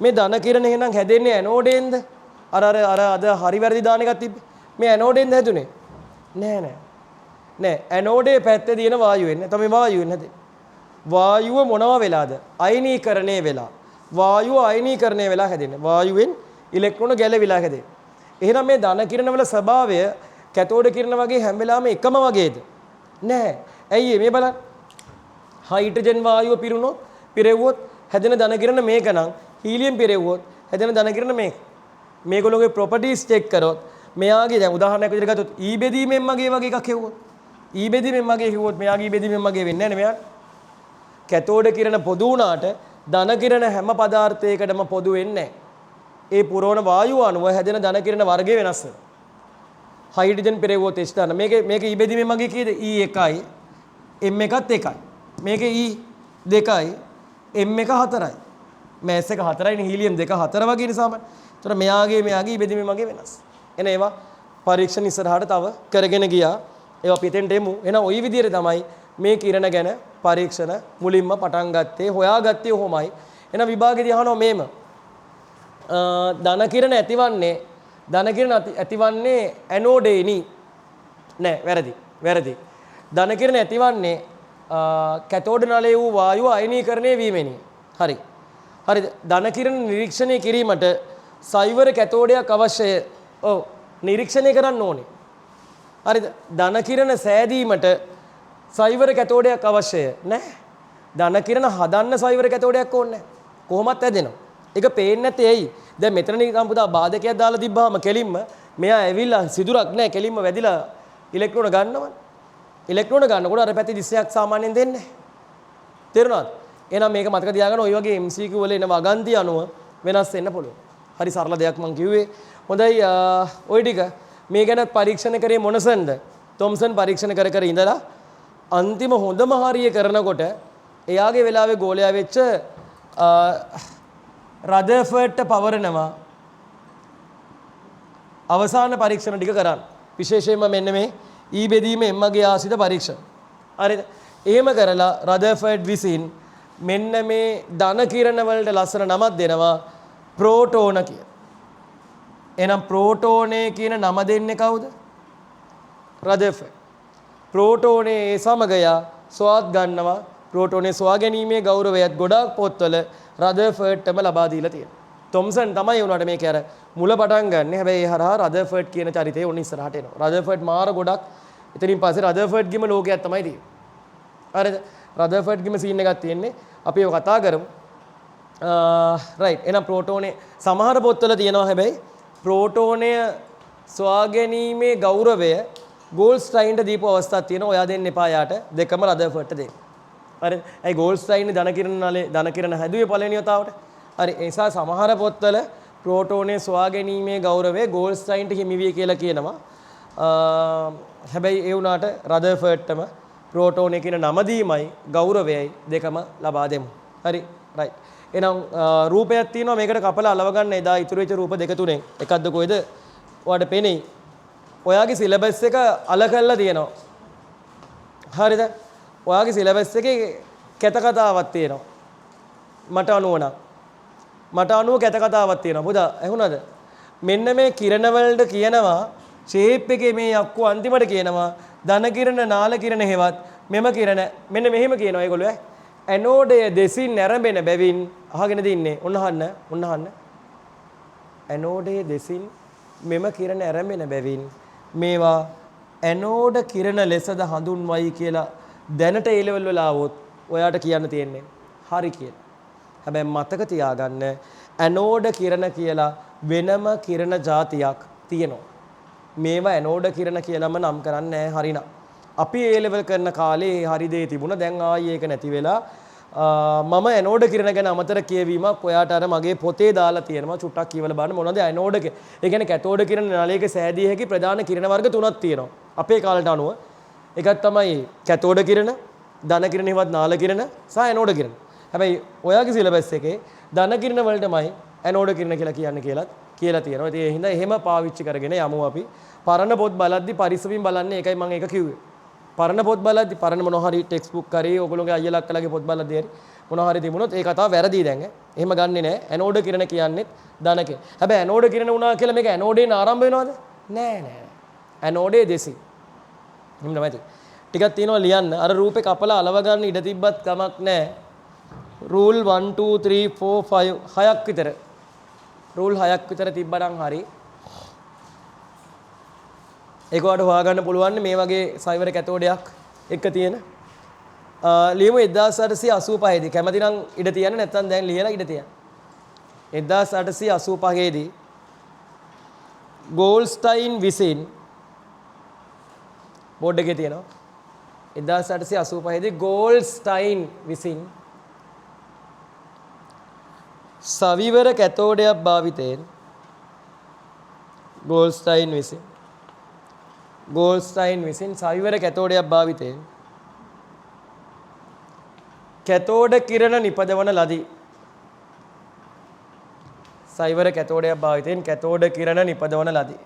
A: මේ ධන කිරණ එහෙනම් හැදෙන්නේ ඇනෝඩෙන්ද? අර අද හරි වැරදි දාන එකක් තිබ්බේ. මේ ඇනෝඩෙන්ද හැදුනේ? නෑ ඇනෝඩේ පැත්තේ තියෙන වායුවෙන් තමයි වායුවෙන් හැදෙන්නේ. වායුව මොනවා වෙලාද? අයනීකරණය වෙලා. වායුව අයනීකරණය වෙලා හැදෙන්නේ. වායුවෙන් ඉලෙක්ට්‍රෝන ගැලවිලා හැදෙන්නේ. එහෙනම් මේ ධන කිරණ වල ස්වභාවය කැතෝඩ කිරණ වගේ හැම වෙලාවෙම එකම වගේද? නෑ. ඇයි මේ බලන්න. හයිඩ්‍රජන් වායුව පිරුණොත් පිරෙව්වොත් හැදෙන ධන කිරණ මේක නම් හීලියම් පිරෙව්වොත් හැදෙන ධන කිරණ මේක. මේගොල්ලෝගේ ප්‍රොපර්ටිස් චෙක් කරොත් මෙයාගේ දැන් උදාහරණයක් විදිහට ගත්තොත් ඊ බෙදීමෙන් මගේ වගේ එකක් හෙව්වොත් ඊ බෙදීමෙන් මගේ හෙව්වොත් මෙයාගේ ඊ බෙදීමෙන් මගේ වෙන්නේ නැහැ නේ මෙයාට. කැතෝඩ කිරණ පොදු වුණාට ධන කිරණ හැම පදාර්ථයකටම පොදු වෙන්නේ නැහැ. ඒ පුරවන වායුව අණුව හැදෙන ධන කිරණ වර්ගය වෙනස් වෙනවා. හයිඩ්‍රජන් පෙරෙව්වොත් H දාන මේක ඊ බෙදීමෙන් මගේ කීයද? E1යි M එකත් 1යි. මේක E2යි M එක 4යි. මෑස් එක 4යිනේ හීලියම් 2 4 වගේ නිසාම. ඒතර මෙයාගේ ඊ බෙදීමෙන් මගේ වෙනස්. එන ඒවා පරීක්ෂණ ඉස්සරහට තව කරගෙන ගියා. ඒවා පිටෙන්ට එමු. එහෙනම් ওই විදිහට තමයි මේ කිරණ ගැන පරීක්ෂණ මුලින්ම පටන් ගත්තේ. හොයාගත්තේ කොහොමයි? එහෙනම් විභාගෙදී අහනවා මේම. ධන කිරණ ඇතිවන්නේ ඇනෝඩේනි. නෑ වැරදි. ධන කිරණ ඇතිවන්නේ කැතෝඩ නලයේ වූ වායුව අයනීකරණය වීමෙනි. හරිද? ධන කිරණ නිරීක්ෂණය කිරීමට සයිවර කැතෝඩයක් අවශ්‍යය. ඔව් නිරීක්ෂණය කරන්න ඕනේ. හරිද? ධන කිරණ සෑදීමට සයිවර කැතෝඩයක් අවශ්‍යය නැහැ. ධන කිරණ හදන්න සයිවර කැතෝඩයක් ඕනේ නැහැ. කොහොමත් හැදෙනවා. ඒක පේන්නේ නැත්තේ ඇයි? දැන් මෙතන නිකන් පුතා බාධකයක් දාලා තිබ්බාම කෙලින්ම මෙයා ඇවිල්ලා සිදුරක් නැහැ කෙලින්ම වැදිලා ඉලෙක්ට්‍රෝන ගන්නවනේ. ඉලෙක්ට්‍රෝන ගන්නකොට අර පැත්තේ දිස්සයක් සාමාන්‍යයෙන් දෙන්නේ නැහැ. තේරුණාද? එහෙනම් මේක මතක තියාගන්න ඔය වගේ MCQ වල එන වගන්ති අනුව වෙනස් වෙන්න පුළුවන්. හරි සරල දෙයක් මම කිව්වේ. හොඳයි ওই ටික මේ ගැන පරීක්ෂණ කරේ මොනසන්ද? තොම්සන් පරීක්ෂණ කර ඉඳලා අන්තිම හොඳම හරිය කරනකොට එයාගේ වෙලාවේ ගෝලයා වෙච්ච රදර්ෆර්ඩ්ට පවරනවා අවසාන පරීක්ෂණ ටික කරන්න. විශේෂයෙන්ම මෙන්න මේ ඊ බෙදීම එම්මගේ ආසිත පරීක්ෂණ. හරිද? එහෙම කරලා රදර්ෆර්ඩ් විසින් මෙන්න මේ ධන කිරණ වලට ලස්සන නමක් දෙනවා ප්‍රෝටෝන කියලා. එහෙනම් ප්‍රෝටෝනේ කියන නම දෙන්නේ කවුද? රදර්ෆර්ඩ්. ප්‍රෝටෝනේ ඒ සමගයා සොයාත් ගන්නවා. ප්‍රෝටෝනේ සොයා ගැනීමේ ගෞරවයත් ගොඩාක් පොත්වල රදර්ෆර්ඩ්ටම ලබා දීලා තියෙනවා. තොම්සන් තමයි උනාට මේක අර මුල පටන් ගන්න. හැබැයි ඒ හරහා රදර්ෆර්ඩ් කියන චරිතය උන් ඉස්සරහට එනවා. රදර්ෆර්ඩ් මාර ගොඩක් එතනින් පස්සේ රදර්ෆර්ඩ් ගිම ලෝකයක් තමයි තියෙන්නේ. හරිද? රදර්ෆර්ඩ් ගිම සීන් එකක් තියෙන්නේ. අපි ඒක කතා කරමු. රයිට්. එහෙනම් ප්‍රෝටෝනේ සමහර පොත්වල තියෙනවා හැබැයි ප්‍රෝටෝනය සොයා ගැනීමේ ගෞරවය ගෝල්ස්ටයින්ට දීපු අවස්ථාවක් තියෙනවා. ඔයා දෙන්න එපා යාට. දෙකම රදර්ෆර්ඩ්ට දෙන්න. හරි. ඒ ගෝල්ස්ටයින් ධන කිරණ හැදුවේ පළවෙනි වතාවට. හරි. ඒ නිසා සමහර පොත්වල ප්‍රෝටෝනේ සොයා ගැනීමේ ගෞරවය ගෝල්ස්ටයින්ට හිමි විය කියලා කියනවා. හැබැයි ඒ වුණාට රදර්ෆර්ඩ්ටම ප්‍රෝටෝනේ කියන නම දීමයි ගෞරවයයි දෙකම ලබා දෙමු. හරි. රයිට්. එහෙනම් රූපයක් තියෙනවා මේකට කපලා අලව ගන්න එදා ඉතුරු වෙච්ච රූප දෙක තුනෙන් එකක්ද කොයිද? ඔයාලට පෙනෙයි. ඔයාගේ සිලබස් එක අල කරලා තියෙනවා. හරිද? ඔයාගේ සිලබස් එකේ කැත කතාවක් තියෙනවා. මට අනුව කැත කතාවක් තියෙනවා. පුතා ඇහුණාද? මෙන්න මේ කිරණ වලට කියනවා ෂේප් එකේ මේ යක්කු අන්තිමට කියනවා ධන කිරණ නාල කිරණ හේවත් මෙම කිරණ මෙන්න මෙහෙම කියනවා ඒගොල්ලෝ ඇනෝඩය දෙසින් නැරඹෙන බැවින් අහගෙනද ඉන්නේ ඔන්න අහන්න ඇනෝඩය දෙසින් මෙම කිරණ ඇරඹෙන බැවින් මේවා ඇනෝඩ කිරණ ලෙසද හඳුන්වයි කියලා දැනට ඒ ලෙවල් වල ආවොත් ඔයාට කියන්න තියෙන්නේ හරි කියලා. හැබැයි මතක තියාගන්න ඇනෝඩ කිරණ කියලා වෙනම කිරණ જાතියක් තියෙනවා. මේවා ඇනෝඩ කිරණ කියලාම නම් කරන්නේ නැහැ හරිනම්. අපි ඒ ලෙවල් කරන කාලේ හරි දේ තිබුණා. දැන් ආයේ ඒක නැති වෙලා මම ඇනෝඩ කිරණ ගැන අමතර කියවීමක් ඔයාට අර මගේ පොතේ දාලා තියෙනවා. චුට්ටක් කියවලා බලන්න මොනවද ඇනෝඩ ඒ කියන්නේ කැතෝඩ කිරණ නලයක සෑදිය හැකි ප්‍රධාන කිරණ වර්ග තුනක් තියෙනවා. අපේ කාලට අනුව එකක් තමයි කැතෝඩ කිරණ, ධන කිරණ හිවත් නාල කිරණ සහ ඇනෝඩ කිරණ. හැබැයි ඔයාගේ සිලබස් එකේ ධන කිරණ වලටමයි ඇනෝඩ කිරණ කියලා කියලා තියෙනවා. ඉතින් ඒ හින්දා එහෙම පාවිච්චි කරගෙන යමු අපි. පරණ පොත් බලද්දි පරිස්සමින් බලන්නේ ඒකයි මම ඒක කිව්වේ. පරණ පොත් බලද්දි පරණ මොනවා හරි ටෙක්ස්ට් බුක් කරේ ඕගොල්ලෝගේ අයියලා අක්කලාගේ පොත් බලද්දි හරි මොනවා හරි තිබුණොත් ඒ කතාව වැරදි දැන්. එහෙම ගන්නෙ නෑ. ඇනෝඩ කිරණ කියන්නේ ධන කිරණ. හැබැයි ඇනෝඩ කිරණ වුණා කියලා මේක ඇනෝඩෙන් ආරම්භ වෙනවද? නෑ. ඇනෝඩේ දෙසි. එහෙම තමයි. ටිකක් තියෙනවා ලියන්න. අර රූපේ කපලා අලව ගන්න ඉඩ තිබ්බත් කමක් නෑ. රූල් 1 2 3 4 5 6ක් විතර. රූල් 6ක් විතර තිබ්බනම් හරි. ඒක වඩ හොයාගන්න පුළුවන් මේ වගේ සයිවර කැතෝඩයක් එක තියෙන. ලියමු 1885 දී. කැමති නම් ඉඩ තියන්න නැත්නම් දැන් ලියලා ඉඩ තියන්න. 1885 දී ගෝල්ස්ටයින් විසින් බෝඩ් එකේ තියෙනවා. 1885 දී ගෝල්ස්ටයින් විසින් සවිවර කැතෝඩයක් භාවිතයෙන් ගෝල්ස්ටයින් විසින් සවිවර කැතෝඩයක් භාවිතයෙන් කැතෝඩ කිරණ නිපදවන ලදී. සවිවර කැතෝඩයක් භාවිතයෙන් කැතෝඩ කිරණ නිපදවන ලදී.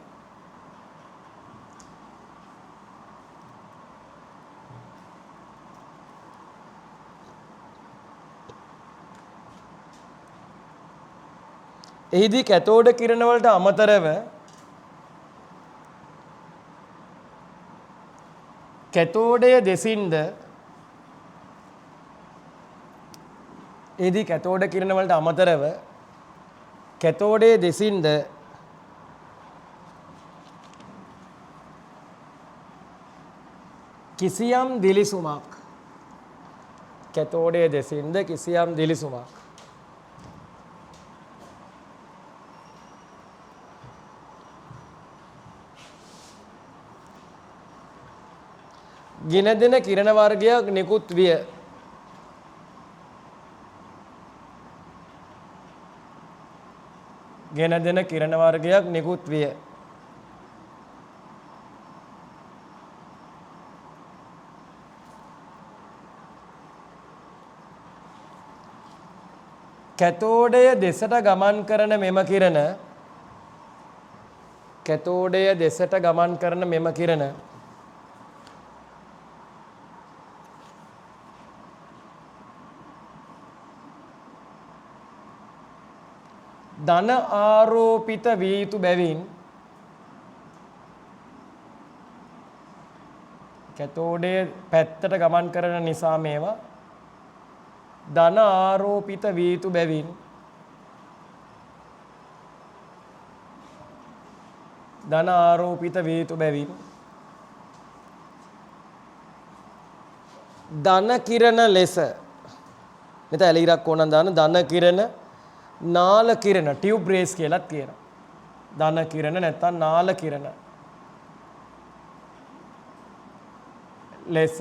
A: එහිදී කැතෝඩ කිරණ වලට අමතරව කැතෝඩය දෙසින්ද එහිදී කැතෝඩ කිරණ වලට අමතරව කැතෝඩයේ දෙසින්ද කිසියම් දිලිසුමක් කැතෝඩයේ දෙසින්ද කිසියම් දිලිසුමක් ගෙන දෙන කිරණ වර්ගයක් නිකුත් විය. ගෙන දෙන කිරණ වර්ගයක් නිකුත් විය. කැතෝඩය දෙසට ගමන් කරන මෙම කිරණ කැතෝඩය දෙසට ගමන් කරන මෙම කිරණ ධන ආරෝපිත විය යුතු බැවින් කැතෝඩයේ පැත්තට ගමන් කරන නිසා මේවා ධන ආරෝපිත විය යුතු බැවින් ධන ආරෝපිත විය යුතු බැවින් ධන කිරණ ලෙස මෙතන එළිරක් ඕනනම් දාන ධන කිරණ නාල කිරණ ටියුබ් රේස් කියලාත් කියනවා. ධන කිරණ නැත්නම් නාල කිරණ ලෙස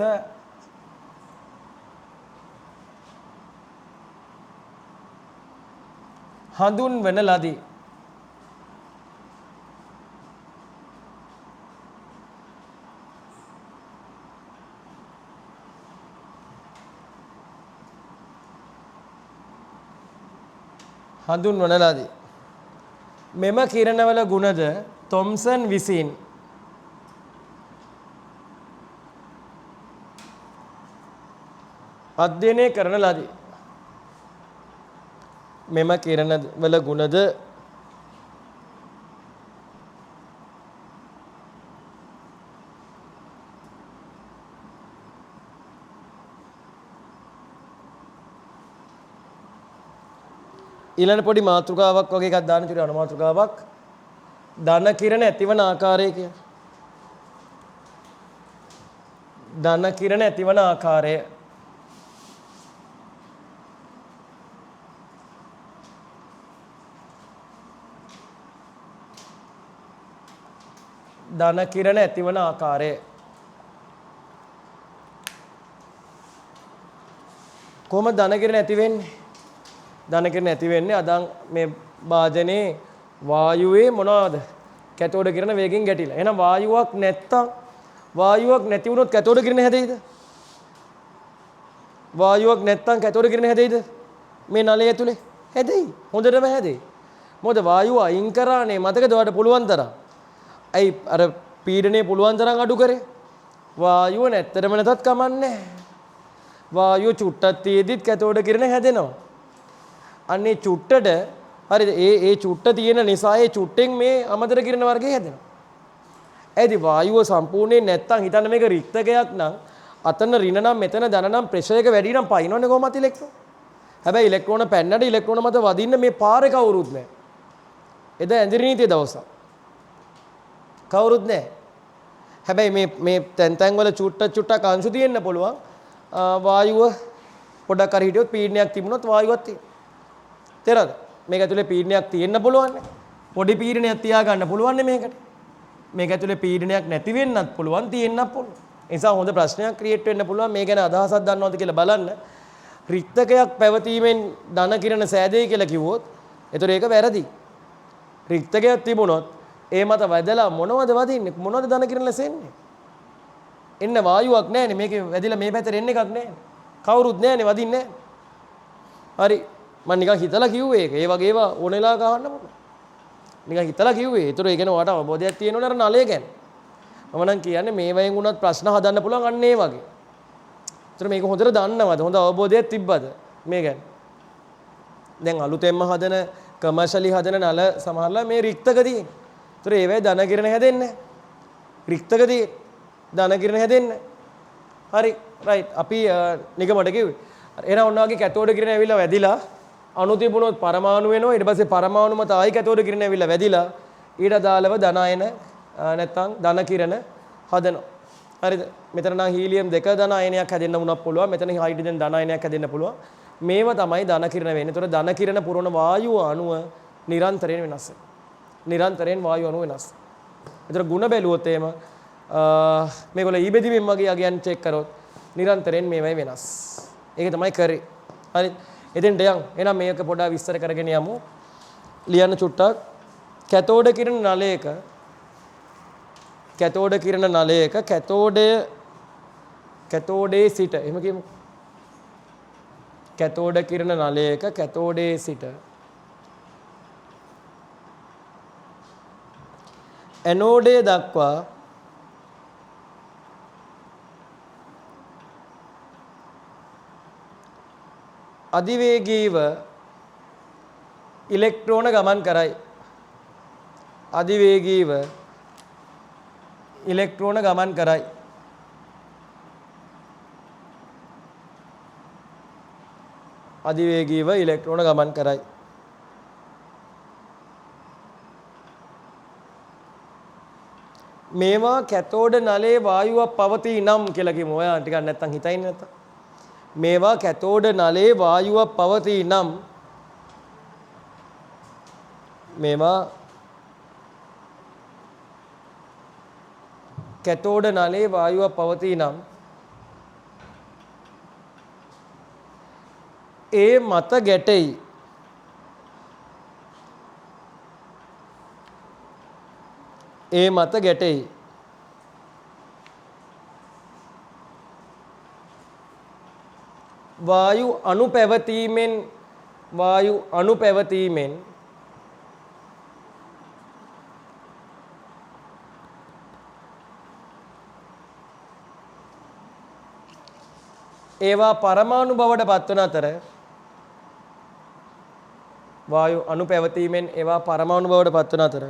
A: හඳුන්වන ලදී. හඳුන්වන ලදී. මෙම කිරණවල ගුණද තොම්සන් විසින් අධ්‍යයනය කරන ලදී. මෙම කිරණවල ගුණද ඊළඟ පොඩි මාතෘකාවක් වගේ එකක් දාන්න චුටි අනුමාතෘකාවක් ධන කිරණ ඇතිවන ආකාරය කියලා. ධන කිරණ ඇතිවන ආකාරය. ධන කිරණ ඇතිවන ආකාරය. කොහොමද ධන කිරණ ඇති වෙන්නේ? ධන කිරණ ඇති වෙන්නේ අදන් මේ භාජනයේ වායුවේ මොනවද? කැතෝඩ කිරණ වේගෙන් ගැටිලා. එහෙනම් වායුවක් නැත්තම් වායුවක් නැති වුණොත් කැතෝඩ කිරණ හැදෙයිද? වායුවක් නැත්තම් කැතෝඩ කිරණ හැදෙයිද? මේ නලය ඇතුලේ හැදෙයි. හොඳටම හැදෙයි. මොකද වායුව අයින් කරානේ මතකද ඔයාලට පුළුවන් තරම්. අයි අර පීඩනය පුළුවන් තරම් අඩු කරේ. වායුව නැත්තරම නැතත් කමන්නේ. වායුව චුට්ටක් තියේදිත් කැතෝඩ කිරණ හැදෙනවා. අන්නේ චුට්ටට හරිද? ඒ චුට්ට තියෙන නිසා ඒ චුට්ටෙන් මේ අමතර කිරණ වර්ගය හැදෙනවා. ඇයිද වායුව සම්පූර්ණයෙන් නැත්තම් හිතන්න මේක රික්තකයක් නම් අතන ඍණ නම් මෙතන ධන නම් ප්‍රෙෂර් එක වැඩි නම් පයින්නවනේ කොහොමද ඉලෙක්ට්‍රෝන? හැබැයි ඉලෙක්ට්‍රෝන පැන්නට ඉලෙක්ට්‍රෝන මත වදින්න මේ පාරේ කවුරුත් නැහැ. එදා ඇඳිරි නීතිය දවසක්. කවුරුත් නැහැ. හැබැයි මේ තැන් වල චුට්ටක් අංශු තියෙන්න පුළුවන්. වායුව පොඩක් හරි හිටියොත් පීඩනයක් තිබුණොත් වායුවක් තියෙනවා. තේරෙනවද? මේක ඇතුලේ පීඩනයක් තියෙන්න පුළුවන්. පොඩි පීඩනයක් තියාගන්න පුළුවන් මේකට. මේක ඇතුලේ පීඩනයක් නැති වෙන්නත් පුළුවන් තියෙන්නත් පුළුවන්. ඒ නිසා හොඳ ප්‍රශ්නයක් ක්‍රියේට් වෙන්න පුළුවන්. මේ ගැන අදහසක් දන්නවද කියලා බලන්න. රික්තකයක් පැවතීමෙන් ධන කිරණ සෑදෙයි කියලා කිව්වොත් ඒතර ඒක වැරදි. රික්තකයක් තිබුණොත් ඒ මත වැදලා මොනවද වදින්නේ? මොනවද ධන කිරණ ලැසෙන්නේ? එන්න වායුවක් නැහැනේ. මේකේ වැදිලා මේ පැත්තට එන්න එකක් නැහැනේ. කවුරුත් නැහැනේ වදින්නේ නැහැ. හරි. මම නිකන් හිතලා කිව්වේ ඒක. ඒ වගේ ඒවා ඕනෙලා ගහන්න පුළුවන්. නිකන් හිතලා කිව්වේ. ඒතර ඒ ගැන ඔයාලට අවබෝධයක් තියෙනවනේ අර නලය ගැන. මම නම් කියන්නේ මේ වයින් උනත් ප්‍රශ්න හදන්න පුළුවන් අන්න ඒ වගේ. ඒතර මේක හොඳට දන්නවද? හොඳ අවබෝධයක් තිබ්බද මේ ගැන? දැන් අලුතෙන්ම හදන කමර්ෂලි හදන නල සමහරලා මේ රික්තක තියෙන. ඒතර ඒවැය ධන කිරණ හැදෙන්නේ නැහැ. රික්තක තියෙන. ධන කිරණ හැදෙන්නේ නැහැ. හරි. රයිට්. අපි නිකමඩ කිව්වේ. එහෙනම් ඔන්න ඔයගේ කැතෝඩ කිරණ ඇවිල්ලා වැදිලා අණු තිබුණොත් පරමාණු වෙනවා. ඊට පස්සේ පරමාණු මත ආයි කැතෝඩ කිරණ ඇවිල්ලා වැදිලා ඊට අදාළව ධන අයන නැත්තම් ධන කිරණ හදනවා. හරිද? මෙතන නම් හීලියම් 2 ධන අයනයක් හැදෙන්න වුණත් පුළුවන්. මෙතන හයිඩ්‍රජන් ධන අයනයක් හැදෙන්න පුළුවන්. මේව තමයි ධන කිරණ වෙන්නේ. ඒතකොට ධන කිරණ පුරවන වායුව අණුව නිරන්තරයෙන් වෙනස් වෙනවා. නිරන්තරයෙන් වායුව අණුව වෙනස්. ඒතර ಗುಣ බැලුවොත් එහෙම මේගොල්ලෝ ඊබෙදිමින් වගේ යගයන් චෙක් කරොත් නිරන්තරයෙන් මේවයි වෙනස්. ඒක තමයි කරේ. හරි. එතෙන්ට යන්. එහෙනම් මේක පොඩ්ඩක් විස්තර කරගෙන යමු. ලියන්න චුට්ටක්. කැතෝඩ කිරණ නලයක කැතෝඩේ සිට එහෙම කියමු. කැතෝඩ කිරණ නලයක කැතෝඩේ සිට ඇනෝඩය දක්වා අධිවේගීව ඉලෙක්ට්‍රෝන ගමන් කරයි. අධිවේගීව ඉලෙක්ට්‍රෝන ගමන් කරයි. අධිවේගීව ඉලෙක්ට්‍රෝන ගමන් කරයි. මේවා කැතෝඩ නලයේ වායුවක් පවතී නම් කියලා කිව්ව. ඔයා ටිකක් නැත්තම් හිතයින් නැත්තම්. මේවා කැතෝඩ නලයේ වායුවක් පවතී නම් මේවා කැතෝඩ නලයේ වායුවක් පවතී නම් ඒ මත ගැටෙයි. ඒ මත ගැටෙයි. වායු අණු පැවතීමෙන් ඒවා පරමාණු බවට පත්වන අතර වායු අණු පැවතීමෙන් ඒවා පරමාණු බවට පත්වන අතර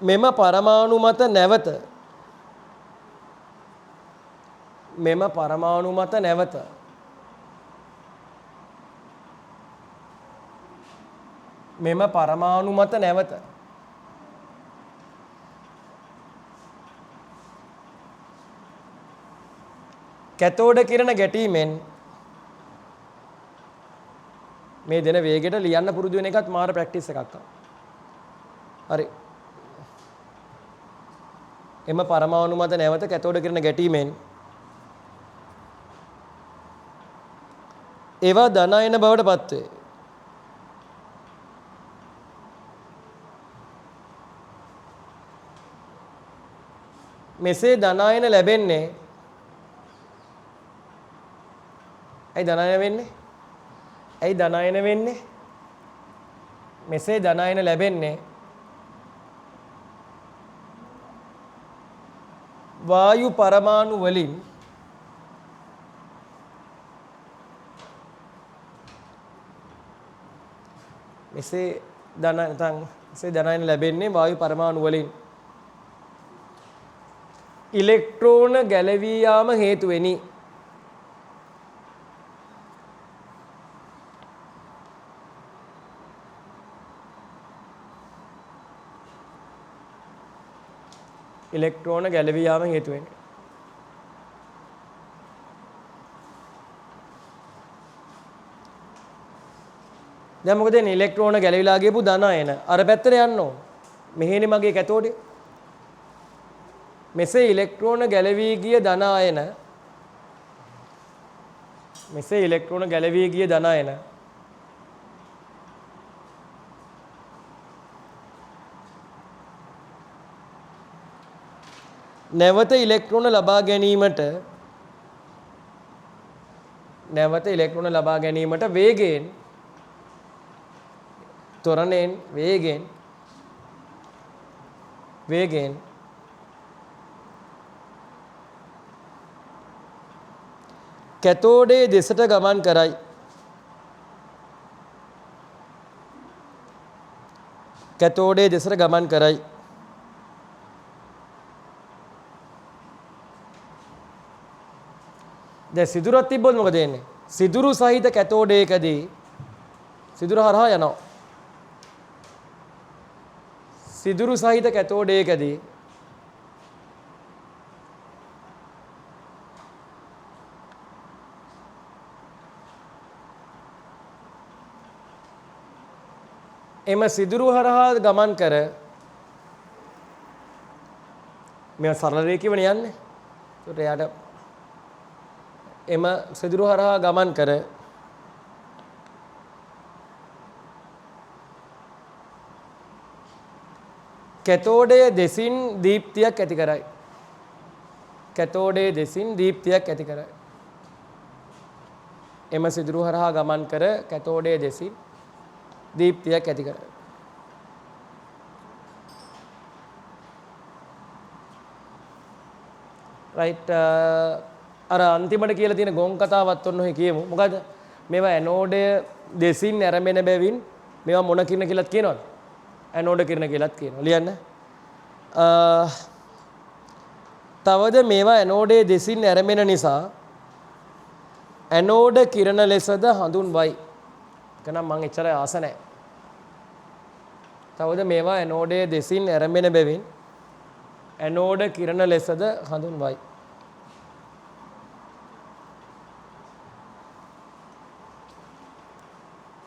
A: මෙම පරමාණු මත නැවත කැතෝඩ කිරණ ගැටීමෙන් මේ දෙන වේගයට ලියන්න පුරුදු වෙන එකත් මාර ප්‍රැක්ටිස් එකක්. හරි. එම පරමාණු මත නැවත කැතෝඩ කිරණ ගැටීමෙන් ඒවා ධන අයන බවට පත් වේ. මෙසේ ධන අයන ලැබෙන්නේ ඇයි ධන අයන වෙන්නේ? ඇයි ධන අයන වෙන්නේ? මෙසේ ධන අයන ලැබෙන්නේ වායු පරමාණු වලින් මෙසේ ධන අයන ලැබෙන්නේ වායු පරමාණු වලින් ඉලෙක්ට්‍රෝන ගැලවී යාම හේතු වෙනි. ඉලෙක්ට්‍රෝන ගැලවී යාම හේතු වෙනි. දැන් මොකද වෙන්නේ? ඉලෙක්ට්‍රෝන ගැලවිලා ගියපු ධන අයන අර පැත්තට යන්න ඕන. මෙහෙනේ මගේ කැතෝඩේ. මෙසේ ඉලෙක්ට්‍රෝන ගැලවී ගිය ධන අයන නැවත ඉලෙක්ට්‍රෝන ලබා ගැනීමට වේගයෙන් ත්වරණයෙන් වේගයෙන් කැතෝඩේ දෙසට ගමන් කරයි. දැන් සිදුරක් තිබ්බොත් මොකද වෙන්නේ? සිදුරු සහිත කැතෝඩයකදී සිදුර හරහා යනවා. සිදුරු සහිත කැතෝඩයකදී එම සිදුරු හරහා ගමන් කර මේ සරල රේඛියවනේ යන්නේ. ඒකට යාට එම සිදුරු හරහා ගමන් කර කැතෝඩය දෙසින් දීප්තියක් ඇති කරයි. එම සිදුරු හරහා ගමන් කර කැතෝඩය දෙසින් දීප්තියක් ඇති කරයි. රයිට්. අර අන්තිමට කියලා තියෙන ගොන් කතාවත් ඔන්න ඔය කියමු. මොකද මේවා ඇනෝඩය දෙසින් ඇරඹෙන බැවින් මේවා මොන කිරණ කියලාත් කියනවද? ඇනෝඩ කිරණ කියලාත් කියනවා. ලියන්න. තවද මේවා ඇනෝඩයේ දෙසින් ඇරඹෙන නිසා ඇනෝඩ කිරණ ලෙසද හඳුන්වයි. කනම් මං එච්චර ආස නැහැ. තවද මේවා ඇනෝඩයේ දෙසින් ඇරඹෙන බැවින් ඇනෝඩ කිරණ ලෙසද හඳුන්වයි.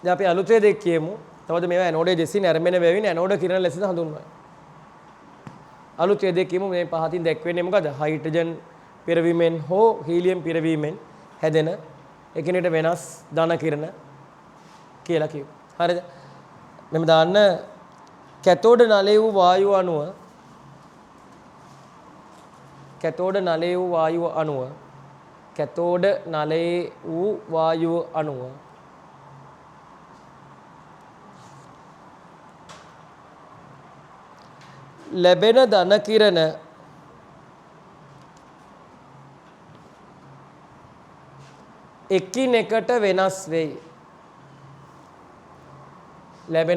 A: දැන් අපි අලුතේ දෙක කියමු. තවද මේවා ඇනෝඩයේ දෙසින් ඇරඹෙන බැවින් ඇනෝඩ කිරණ ලෙසද හඳුන්වයි. අලුතේ දෙක කියමු. මේ පහතින් දැක්වෙන්නේ මොකද? හයිඩ්‍රජන් පිරවීමෙන් හෝ හීලියම් පිරවීමෙන් හැදෙන එකිනෙකට වෙනස් ධන කිරණ කියලා කියමු. හරිද? මෙන්න දාන්න කැතෝඩ නලයේ වූ වායුව අණුව ලැබෙන ධන කිරණ එකිනෙකට වෙනස් වෙයි.